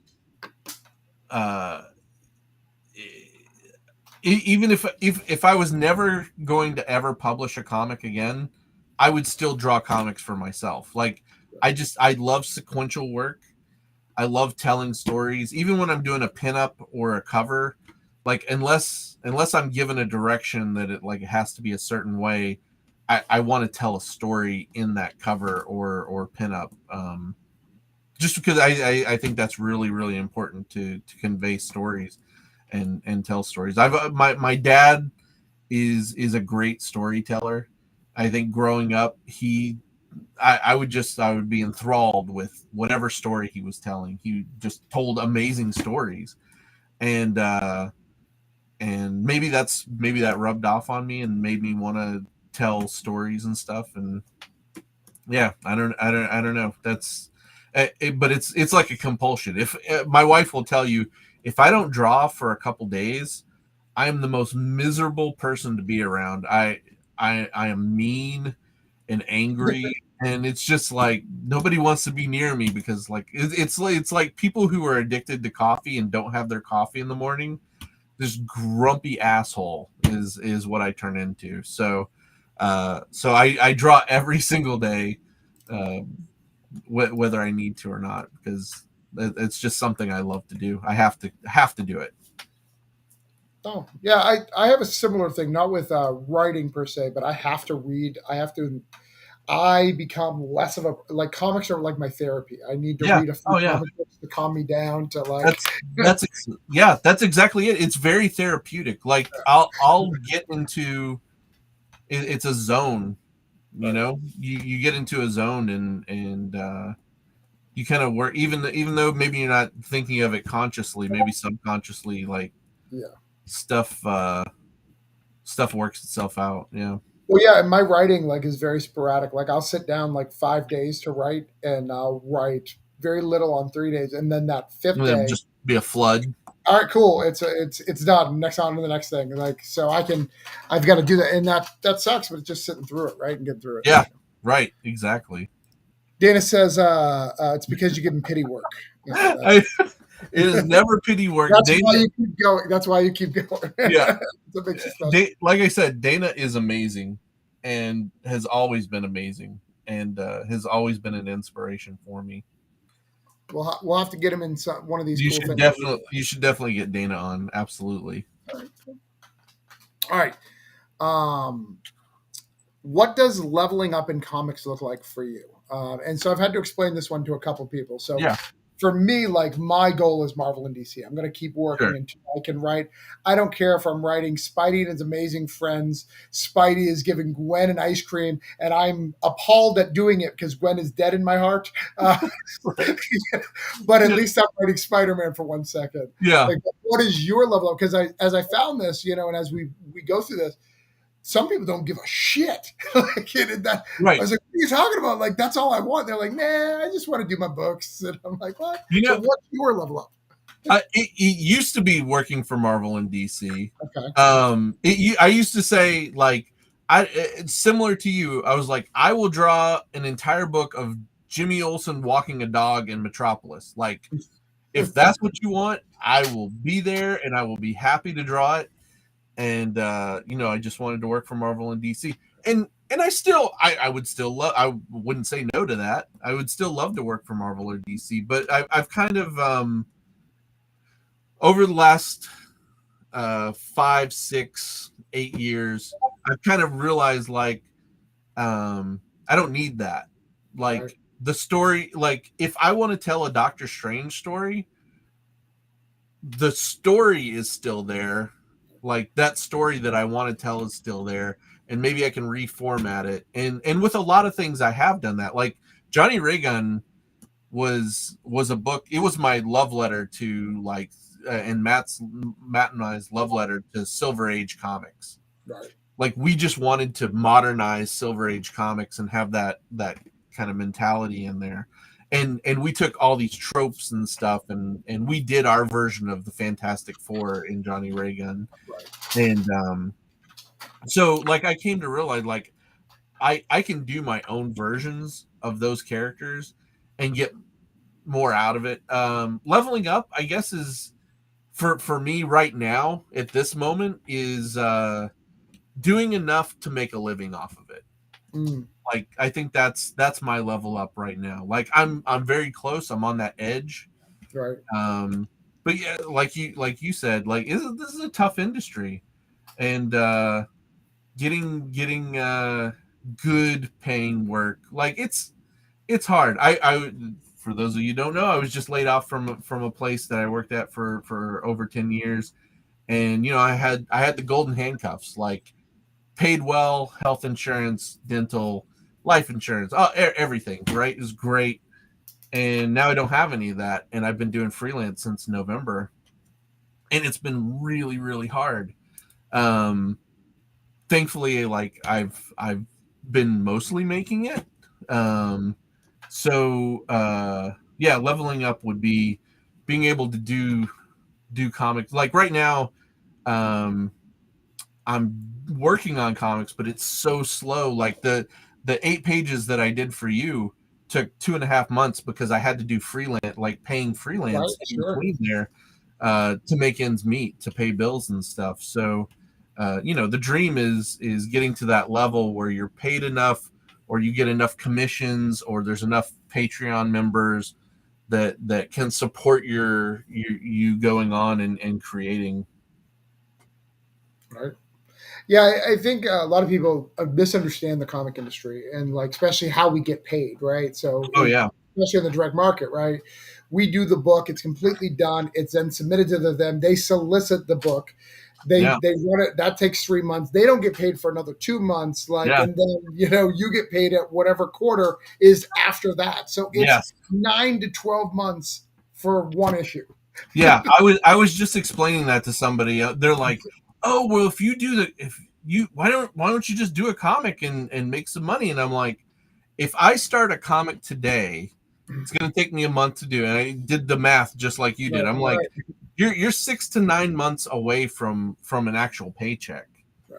if I was never going to ever publish a comic again, I would still draw comics for myself. Like I love sequential work. I love telling stories, even when I'm doing a pinup or a cover. Like unless I'm given a direction that it has to be a certain way, I want to tell a story in that cover or pinup. just because I think that's really, really important to convey stories and tell stories. My dad is a great storyteller. I think growing up, I would be enthralled with whatever story he was telling. He just told amazing stories, and maybe that rubbed off on me and made me want to tell stories and stuff. And yeah, I don't know. That's but it's like a compulsion. If my wife will tell you, if I don't draw for a couple days, I am the most miserable person to be around. I am mean and angry, and it's just like nobody wants to be near me because like it's like people who are addicted to coffee and don't have their coffee in the morning. This grumpy asshole is what I turn into. So I draw every single day, uh, whether I need to or not, because it's just something I love to do. I have to do it. Oh, yeah, I have a similar thing, not with writing per se, but I have to read. I become less of a, like, comics are like my therapy. I need to Yeah. read a few Oh yeah. comic books to calm me down to like. That's exactly it. It's very therapeutic. Like I'll get into it's a zone, you know. You get into a zone and you kind of work, even though maybe you're not thinking of it consciously, maybe subconsciously, like Yeah. stuff stuff works itself out. Yeah. Well, yeah, and my writing like is very sporadic. Like I'll sit down like 5 days to write, and I'll write very little on 3 days, and then that fifth It'll day, just be a flood. all right, cool, it's done. Next on to the next thing. Like so, I've got to do that, and that sucks, but it's just sitting through it, right, and getting through it. Yeah. Right. Exactly. Dana says it's because you give him pity work. Yeah, It is never pity work. that's Dana, why you keep going. That's why you keep going. yeah. That makes you special. Like I said, Dana is amazing and has always been amazing and has always been an inspiration for me. We'll have to get him in one of these You cool should things. you should definitely get Dana on. Absolutely. All right. What does leveling up in comics look like for you? And so I've had to explain this one to a couple people. So Yeah. for me, like my goal is Marvel and DC. I'm going to keep working Sure. until I can write. I don't care if I'm writing Spidey and his amazing friends. Spidey is giving Gwen an ice cream, and I'm appalled at doing it because Gwen is dead in my heart. But at least I'm writing Spider-Man for 1 second. Yeah. Like, what is your level up? Because as I found this, and as we go through this, some people don't give a shit. Like, Right. I was like, what are you talking about? Like, that's all I want. They're like, nah, I just want to do my books. And I'm like, what? So what's your level up? It used to be working for Marvel and DC. Okay. I used to say, like, it's similar to you. I was like, I will draw an entire book of Jimmy Olsen walking a dog in Metropolis. Like, if that's what you want, I will be there and I will be happy to draw it. And I just wanted to work for Marvel and DC, and I would still love. I wouldn't say no to that. I would still love to work for Marvel or DC, but I've kind of over the last 5, 6, 8 years, I've kind of realized like I don't need that. Like Right. the story, like if I want to tell a Doctor Strange story, the story is still there. Like that story that I want to tell is still there, and maybe I can reformat it. And with a lot of things I have done that. Like Johnny Raygun was a book. It was my love letter to like and Matt and I's love letter to Silver Age comics. Right. Like we just wanted to modernize Silver Age comics and have that kind of mentality in there. And we took all these tropes and stuff and we did our version of the Fantastic Four in Johnny Raygun. Right. And so like I came to realize like I can do my own versions of those characters and get more out of it. Leveling up, I guess, is for me right now at this moment is doing enough to make a living off of it. Like I think that's my level up right now. Like I'm very close. I'm on that edge. Right. But yeah, like you said, like this is a tough industry, and getting good paying work, like it's hard. I for those of you who don't know, I was just laid off from a place that I worked at for over 10 years. And, I had the golden handcuffs, like paid well, health insurance, dental, life insurance, everything, right? It was great. And now I don't have any of that. And I've been doing freelance since November. And it's been really, really hard. Thankfully, like I've been mostly making it. Leveling up would be being able to do comics. Like right now, I'm working on comics, but it's so slow. Like the 8 pages that I did for you took 2.5 months because I had to do freelance, like paying freelance in between there to make ends meet, to pay bills and stuff. So, the dream is getting to that level where you're paid enough, or you get enough commissions, or there's enough Patreon members that can support you going on and creating. Right. Yeah, I think a lot of people misunderstand the comic industry, and like especially how we get paid, right? So, especially in the direct market, right? We do the book; it's completely done. It's then submitted to them. They solicit the book. They run it. That takes 3 months. They don't get paid for another 2 months. And then you get paid at whatever quarter is after that. So it's 9 to 12 months for one issue. Yeah, I was just explaining that to somebody. They're like, "Oh, well, why don't you just do a comic and make some money?" And I'm like, if I start a comic today, it's going to take me a month to do. And I did the math just like you did. I'm like, you're 6 to 9 months away from an actual paycheck,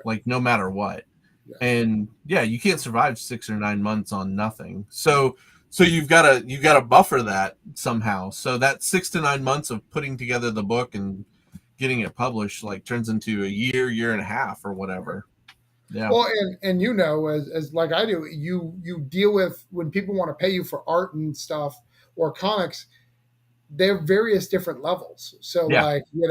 like no matter what. Yeah. And you can't survive 6 or 9 months on nothing. So you've got to buffer that somehow. So that 6 to 9 months of putting together the book and getting it published like turns into a year and a half or whatever. Yeah. Well, and as like I do, you deal with when people want to pay you for art and stuff or comics. They're various different levels. So I do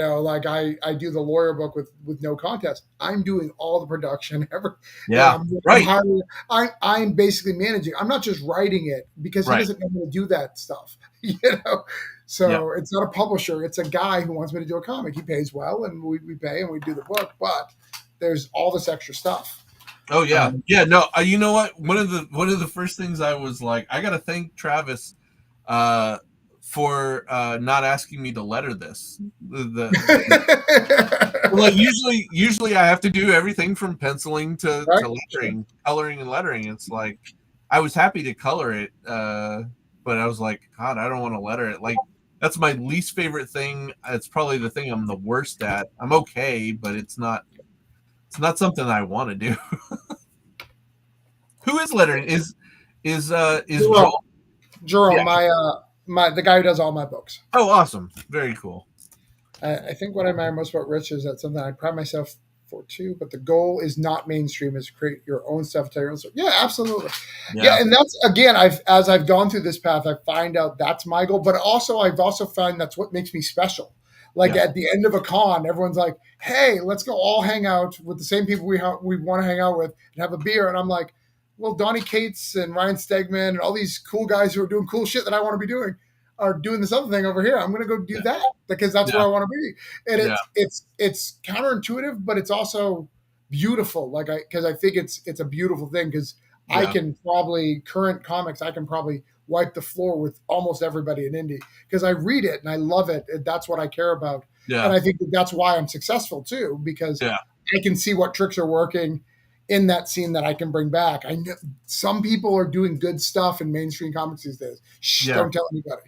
the lawyer book with no contest. I'm doing all the production. I'm basically managing. I'm not just writing it because he doesn't know how to do that stuff. So it's not a publisher. It's a guy who wants me to do a comic. He pays well, and we pay and we do the book. But there's all this extra stuff. Oh yeah, No, you know what? One of the first things I was like, I got to thank Travis. For not asking me to letter this. Like usually I have to do everything from penciling to lettering, coloring and lettering. It's like I was happy to color it, but I was like, God, I don't want to letter it. Like that's my least favorite thing. It's probably the thing I'm the worst at. I'm okay, but it's not something I want to do. Who is lettering? Is Joel? Jerome, the guy who does all my books. Oh, awesome. Very cool. I think what I admire most about Rich is that something I pride myself for too, but the goal is not mainstream, is to create your own stuff, tell your own story. Yeah, absolutely. Yeah, and that's, again, as I've gone through this path, I find out that's my goal, but also I've also found that's what makes me special. Like at the end of a con, everyone's like, hey, let's go all hang out with the same people we want to hang out with and have a beer. And I'm like, well, Donnie Cates and Ryan Stegman and all these cool guys who are doing cool shit that I want to be doing are doing this other thing over here. I'm going to go do that because that's where I want to be. And it's counterintuitive, but it's also beautiful. Because I think it's a beautiful thing because I can probably wipe the floor with almost everybody in indie because I read it and I love it. And that's what I care about. Yeah. And I think that's why I'm successful too, because I can see what tricks are working in that scene that I can bring back. I know some people are doing good stuff in mainstream comics these days. Don't tell anybody.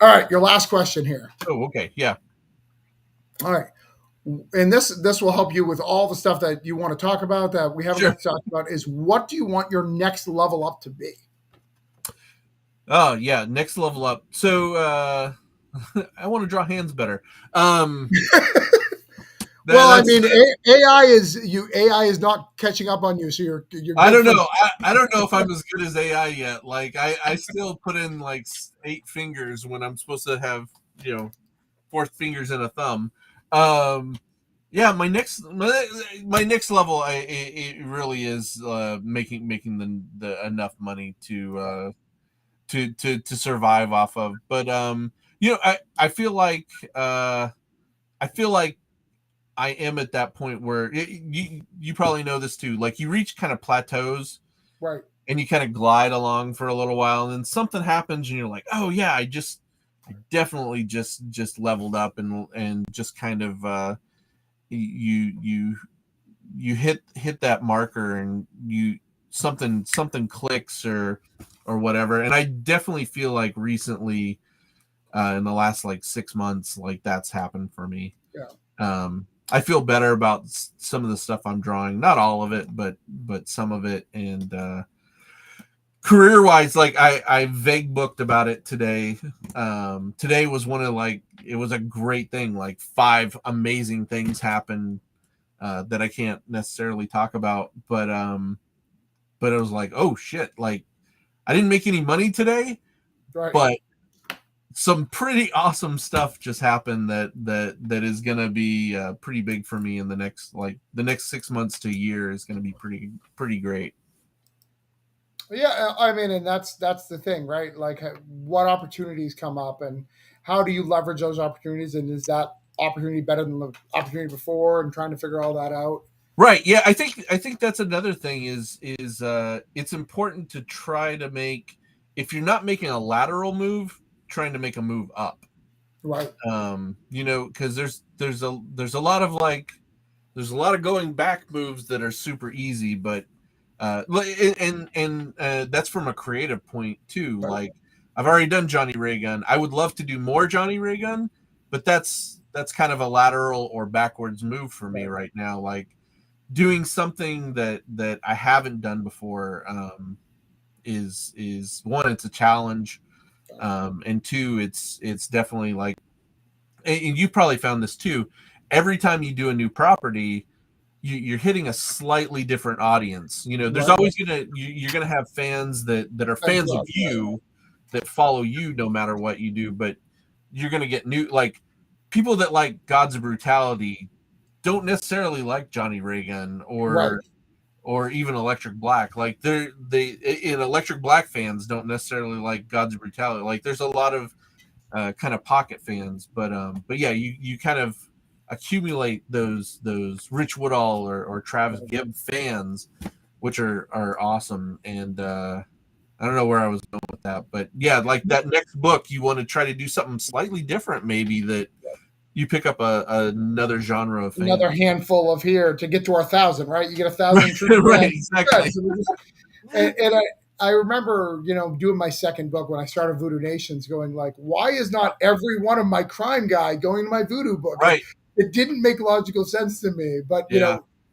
All right, your last question here. Oh, okay, yeah. All right, and this will help you with all the stuff that you want to talk about that we haven't talked about. Is what do you want your next level up to be? Oh yeah, next level up. So I want to draw hands better. Well, I mean, AI is not catching up on you, so you're I don't know. I don't know if I'm as good as AI yet. Like I still put in like 8 fingers when I'm supposed to have 4 fingers and a thumb. Yeah, my next level, it really is making the enough money to survive off of. But I feel like I feel like I am at that point where you probably know this too. Like you reach kind of plateaus, Right. and you kind of glide along for a little while, and then something happens, and you're like, oh yeah, I definitely just leveled up and just kind of you you hit that marker, and something clicks or whatever. And I definitely feel like recently, in the last like 6 months, like that's happened for me. Yeah. I feel better about some of the stuff I'm drawing, not all of it, but some of it. And career wise, like I vague booked about it today. Today was one of like, it was a great thing. Like 5 amazing things happened that I can't necessarily talk about, but it was like, oh shit, like I didn't make any money today, Right. but some pretty awesome stuff just happened that is gonna be pretty big for me in the next 6 months to a year is gonna be pretty great. Yeah, I mean, and that's the thing, right? Like, what opportunities come up, and how do you leverage those opportunities, and is that opportunity better than the opportunity before, and trying to figure all that out. Right. Yeah, I think that's another thing is it's important to try to make, if you're not making a lateral move, trying to make a move up. Right. Because there's a lot of going back moves that are super easy, but that's from a creative point too. Right. Like I've already done Johnny Ray Gun. I would love to do more Johnny Ray Gun, but that's kind of a lateral or backwards move for me right now. Like doing something that I haven't done before is one, it's a challenge, and two, it's definitely like, and you probably found this too. Every time you do a new property, you're hitting a slightly different audience. There's always you're gonna have fans that are fans of you, that follow you no matter what you do, but you're gonna get new, like people that like Gods of Brutality don't necessarily like Johnny Ray Gun or even Electric Black. Like Electric Black fans don't necessarily like Gods of Brutality. Like there's a lot of kind of pocket fans, but yeah, you kind of accumulate those Rich Woodall or Travis Gibb fans, which are awesome. And I don't know where I was going with that, but yeah, like that next book, you want to try to do something slightly different, maybe that you pick up another genre of fans. Another handful of here to get to our 1,000, right? You get 1,000 right, exactly. And I remember, doing my second book when I started Voodoo Nations, going like, why is not every one of my crime guy going to my voodoo book? Right. It didn't make logical sense to me. But,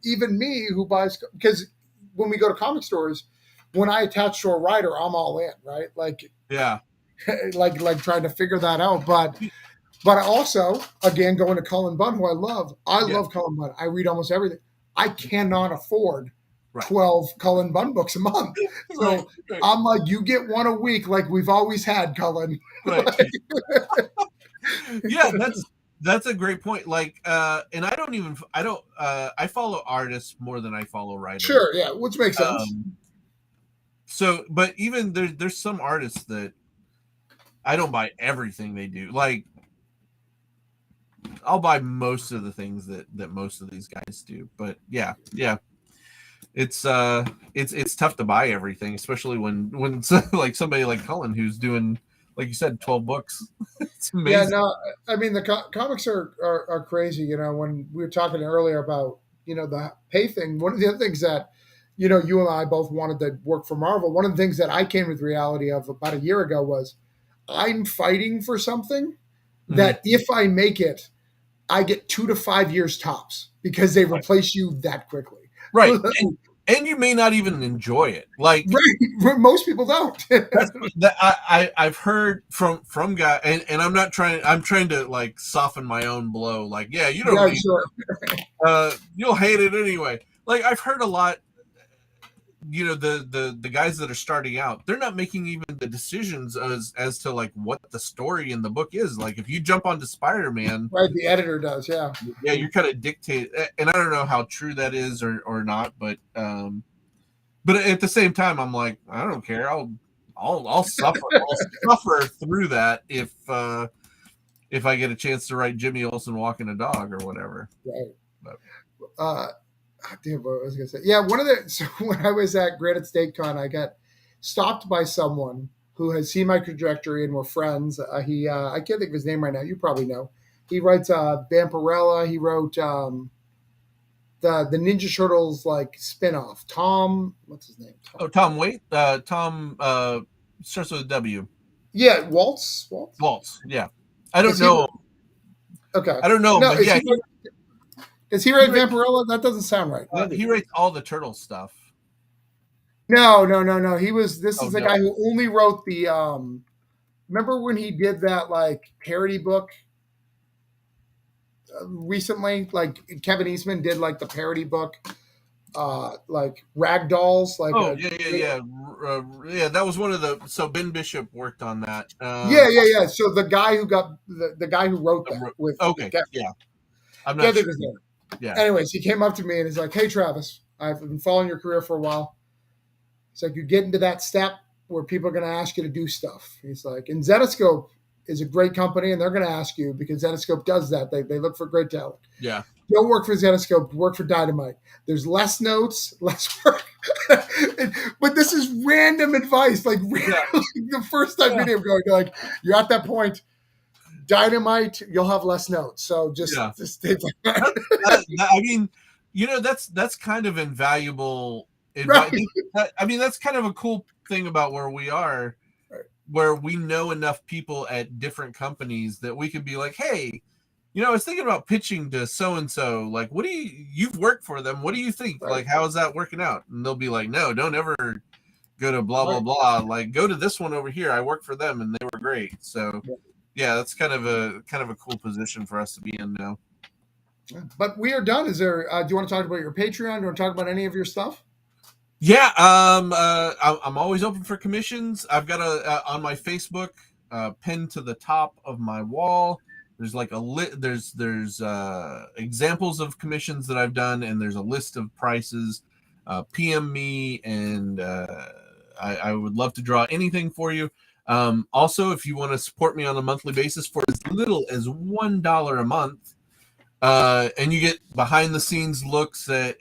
even me who buys, because when we go to comic stores, when I attach to a writer, I'm all in, right? Like, yeah, like trying to figure that out. But I also, again, going to Cullen Bunn, who I love. I love Cullen Bunn. I read almost everything. I cannot afford 12 Cullen Bunn books a month. So I'm like, you get one a week like we've always had, Cullen. Right. Yeah, that's a great point. Like, and I follow artists more than I follow writers. Sure, yeah, which makes sense. So, but even there's some artists that I don't buy everything they do. Like, I'll buy most of the things that most of these guys do. But yeah, it's tough to buy everything, especially when like somebody like Cullen who's doing, like you said, 12 books. It's amazing. Yeah, no, I mean the comics are crazy. When we were talking earlier about the pay thing, one of the other things that you and I both wanted to work for Marvel. One of the things that I came with reality of about a year ago was I'm fighting for something that if I make it, I get 2 to 5 years tops because they replace you that quickly. Right. And you may not even enjoy it. Like most people don't. I've heard from guys, and I'm trying to like soften my own blow. Like, yeah, you don't need sure. You'll hate it anyway. Like I've heard a lot. the guys that are starting out, they're not making even the decisions as to like what the story in the book is. Like if you jump onto Spider-Man, right, the editor does, yeah, you're kind of dictate, and I don't know how true that is or not, but at the same time, I'm like, I don't care. I'll suffer. I'll suffer through that if I get a chance to write Jimmy Olsen walking a dog or whatever. right. But, Damn, what was I gonna say? Yeah, so when I was at Granite State Con, I got stopped by someone who has seen my trajectory and we're friends. I can't think of his name right now. You probably know. He writes Vampirella. He wrote the Ninja Turtles like spinoff. Tom, what's his name? Tom Waite. Tom starts with a W. Yeah, Waltz. Yeah, I don't know. Okay, I don't know, but yeah. Does he write Vampirella? That doesn't sound right. He writes all the turtle stuff. No. This is the guy who only wrote the. Remember when he did that like parody book recently? Like Kevin Eastman did like the parody book, like Ragdolls. Like yeah. That was one of the. So Ben Bishop worked on that. Yeah. So the guy who got the guy who wrote that with yeah. I'm not sure. Yeah. Anyways, he came up to me and he's like, "Hey, Travis, I've been following your career for a while. It's like you get into that step where people are going to ask you to do stuff." He's like, and Zetascope is a great company, and they're going to ask you because Zetascope does that. They look for great talent. Yeah. Don't work for Zetascope. Work for Dynamite. There's less notes, less work. But this is random advice. Like the first time video going, like you're at that point. Dynamite, you'll have less notes. So just stay like that. I mean, that's kind of invaluable. Right. I mean, that's kind of a cool thing about where we are, where we know enough people at different companies that we could be like, hey, I was thinking about pitching to so-and-so. Like, you've worked for them. What do you think? Right. Like, how is that working out? And they'll be like, no, don't ever go to blah, blah, blah. Like, go to this one over here. I worked for them and they were great. So yeah, that's kind of a cool position for us to be in now. But we are done. Is there? Do you want to talk about your Patreon? Do you want to talk about any of your stuff? Yeah, I'm always open for commissions. I've got on my Facebook pinned to the top of my wall. There's like there's examples of commissions that I've done, and there's a list of prices. PM me, and I would love to draw anything for you. Also, if you want to support me on a monthly basis for as little as $1 a month, and you get behind the scenes looks at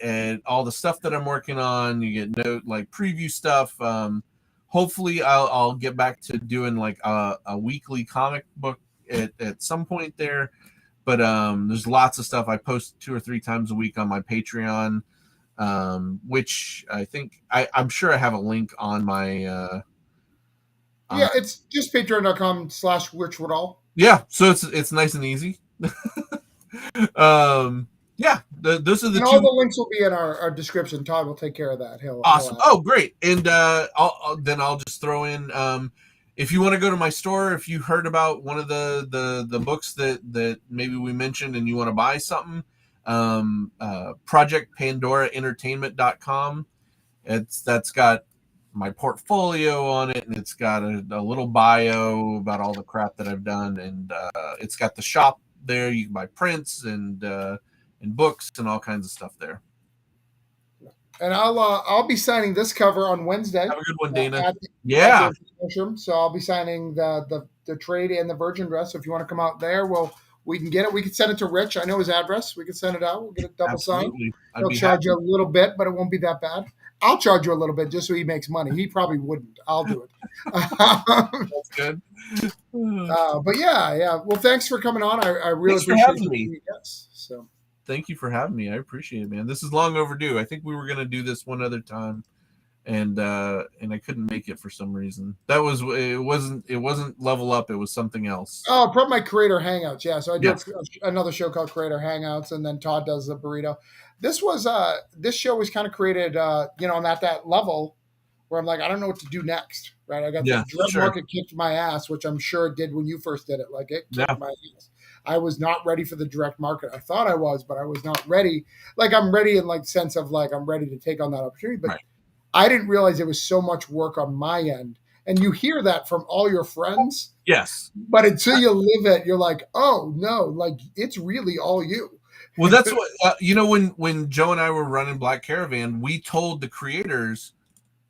all the stuff that I'm working on, you get preview stuff. Hopefully I'll get back to doing like a weekly comic book at some point there. But there's lots of stuff. I post 2 or 3 times a week on my Patreon, which I think I'm sure I have a link on my it's just patreon.com/Rich Woodall. Yeah, so it's nice and easy. Those are the all the links will be in our description. Todd will take care of that. Awesome. Great. And I'll just throw in if you want to go to my store, if you heard about one of the books that maybe we mentioned and you want to buy something, projectpandoraentertainment.com. That's got my portfolio on it, and it's got a little bio about all the crap that I've done, and it's got the shop there. You can buy prints and books and all kinds of stuff there. And I'll be signing this cover on Wednesday. Have a good one, Dana. So I'll be signing the trade and the Virgin dress. So if you want to come out there, we can get it. We can send it to Rich. I know his address. We can send it out. We'll get it double signed. He'll charge you a little bit, but it won't be that bad. I'll charge you a little bit just so he makes money. He probably wouldn't. I'll do it. That's good. But yeah. Well, thanks for coming on. I really appreciate having me. Yes. So thank you for having me. I appreciate it, man. This is long overdue. I think we were going to do this one other time, and I couldn't make it for some reason. It wasn't Level Up. It was something else. Oh, probably my Creator Hangouts. Yeah. So I do another show called Creator Hangouts, and then Todd does the burrito. This show was kind of created, I'm at that level where I'm like, I don't know what to do next, right? I got the direct market kicked my ass, which I'm sure it did when you first did it. Like it kicked my ass. I was not ready for the direct market. I thought I was, but I was not ready. Like I'm ready in like sense of like I'm ready to take on that opportunity. But I didn't realize it was so much work on my end. And you hear that from all your friends. Yes. But until you live it, you're like, oh no, like it's really all you. Well, that's what when Joe and I were running Black Caravan, we told the creators.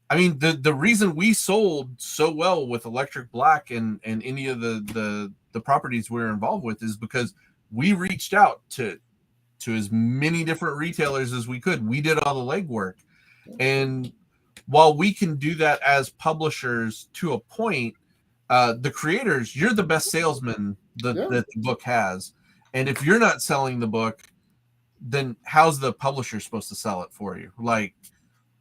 I mean, the reason we sold so well with Electric Black and any of the properties we were involved with is because we reached out to as many different retailers as we could. We did all the legwork, and while we can do that as publishers to a point, the creators, you're the best salesman that the book has, and if you're not selling the book, then how's the publisher supposed to sell it for you? Like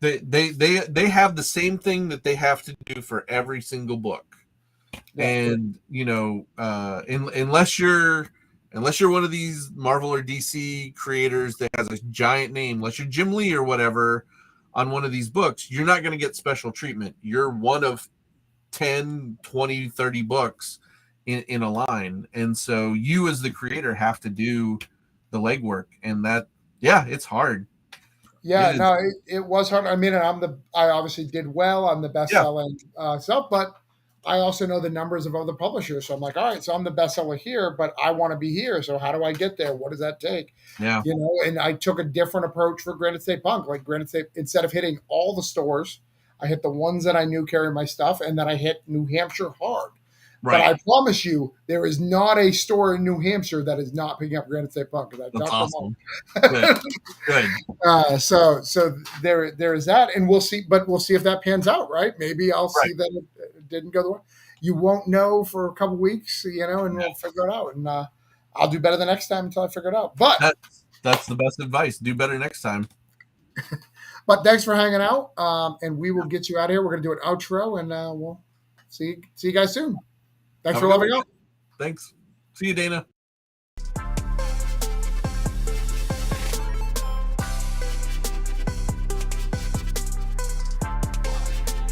they have the same thing that they have to do for every single book. And unless you're one of these Marvel or DC creators that has a giant name, unless you're Jim Lee or whatever on one of these books, you're not going to get special treatment. You're one of 10, 20, 30 books in a line. And so you as the creator have to do the legwork, and it's hard. Yeah, it was hard. I mean, I obviously did well. I'm the best selling stuff, but I also know the numbers of other publishers. So I'm like, all right, so I'm the bestseller here, but I want to be here. So how do I get there? What does that take? Yeah. And I took a different approach for Granite State Punk. Like Granite State, instead of hitting all the stores, I hit the ones that I knew carry my stuff, and then I hit New Hampshire hard. Right. But I promise you, there is not a store in New Hampshire that is not picking up Granite State Punk. That's awesome. Good. So there is that, and we'll see. But we'll see if that pans out, right? Maybe I'll see that it didn't go the way. You won't know for a couple weeks, and we'll figure it out. And I'll do better the next time until I figure it out. But that's the best advice. Do better next time. But thanks for hanging out, and we will get you out of here. We're going to do an outro, and we'll see you guys soon. Thanks for loving out. Thanks. See you, Dana.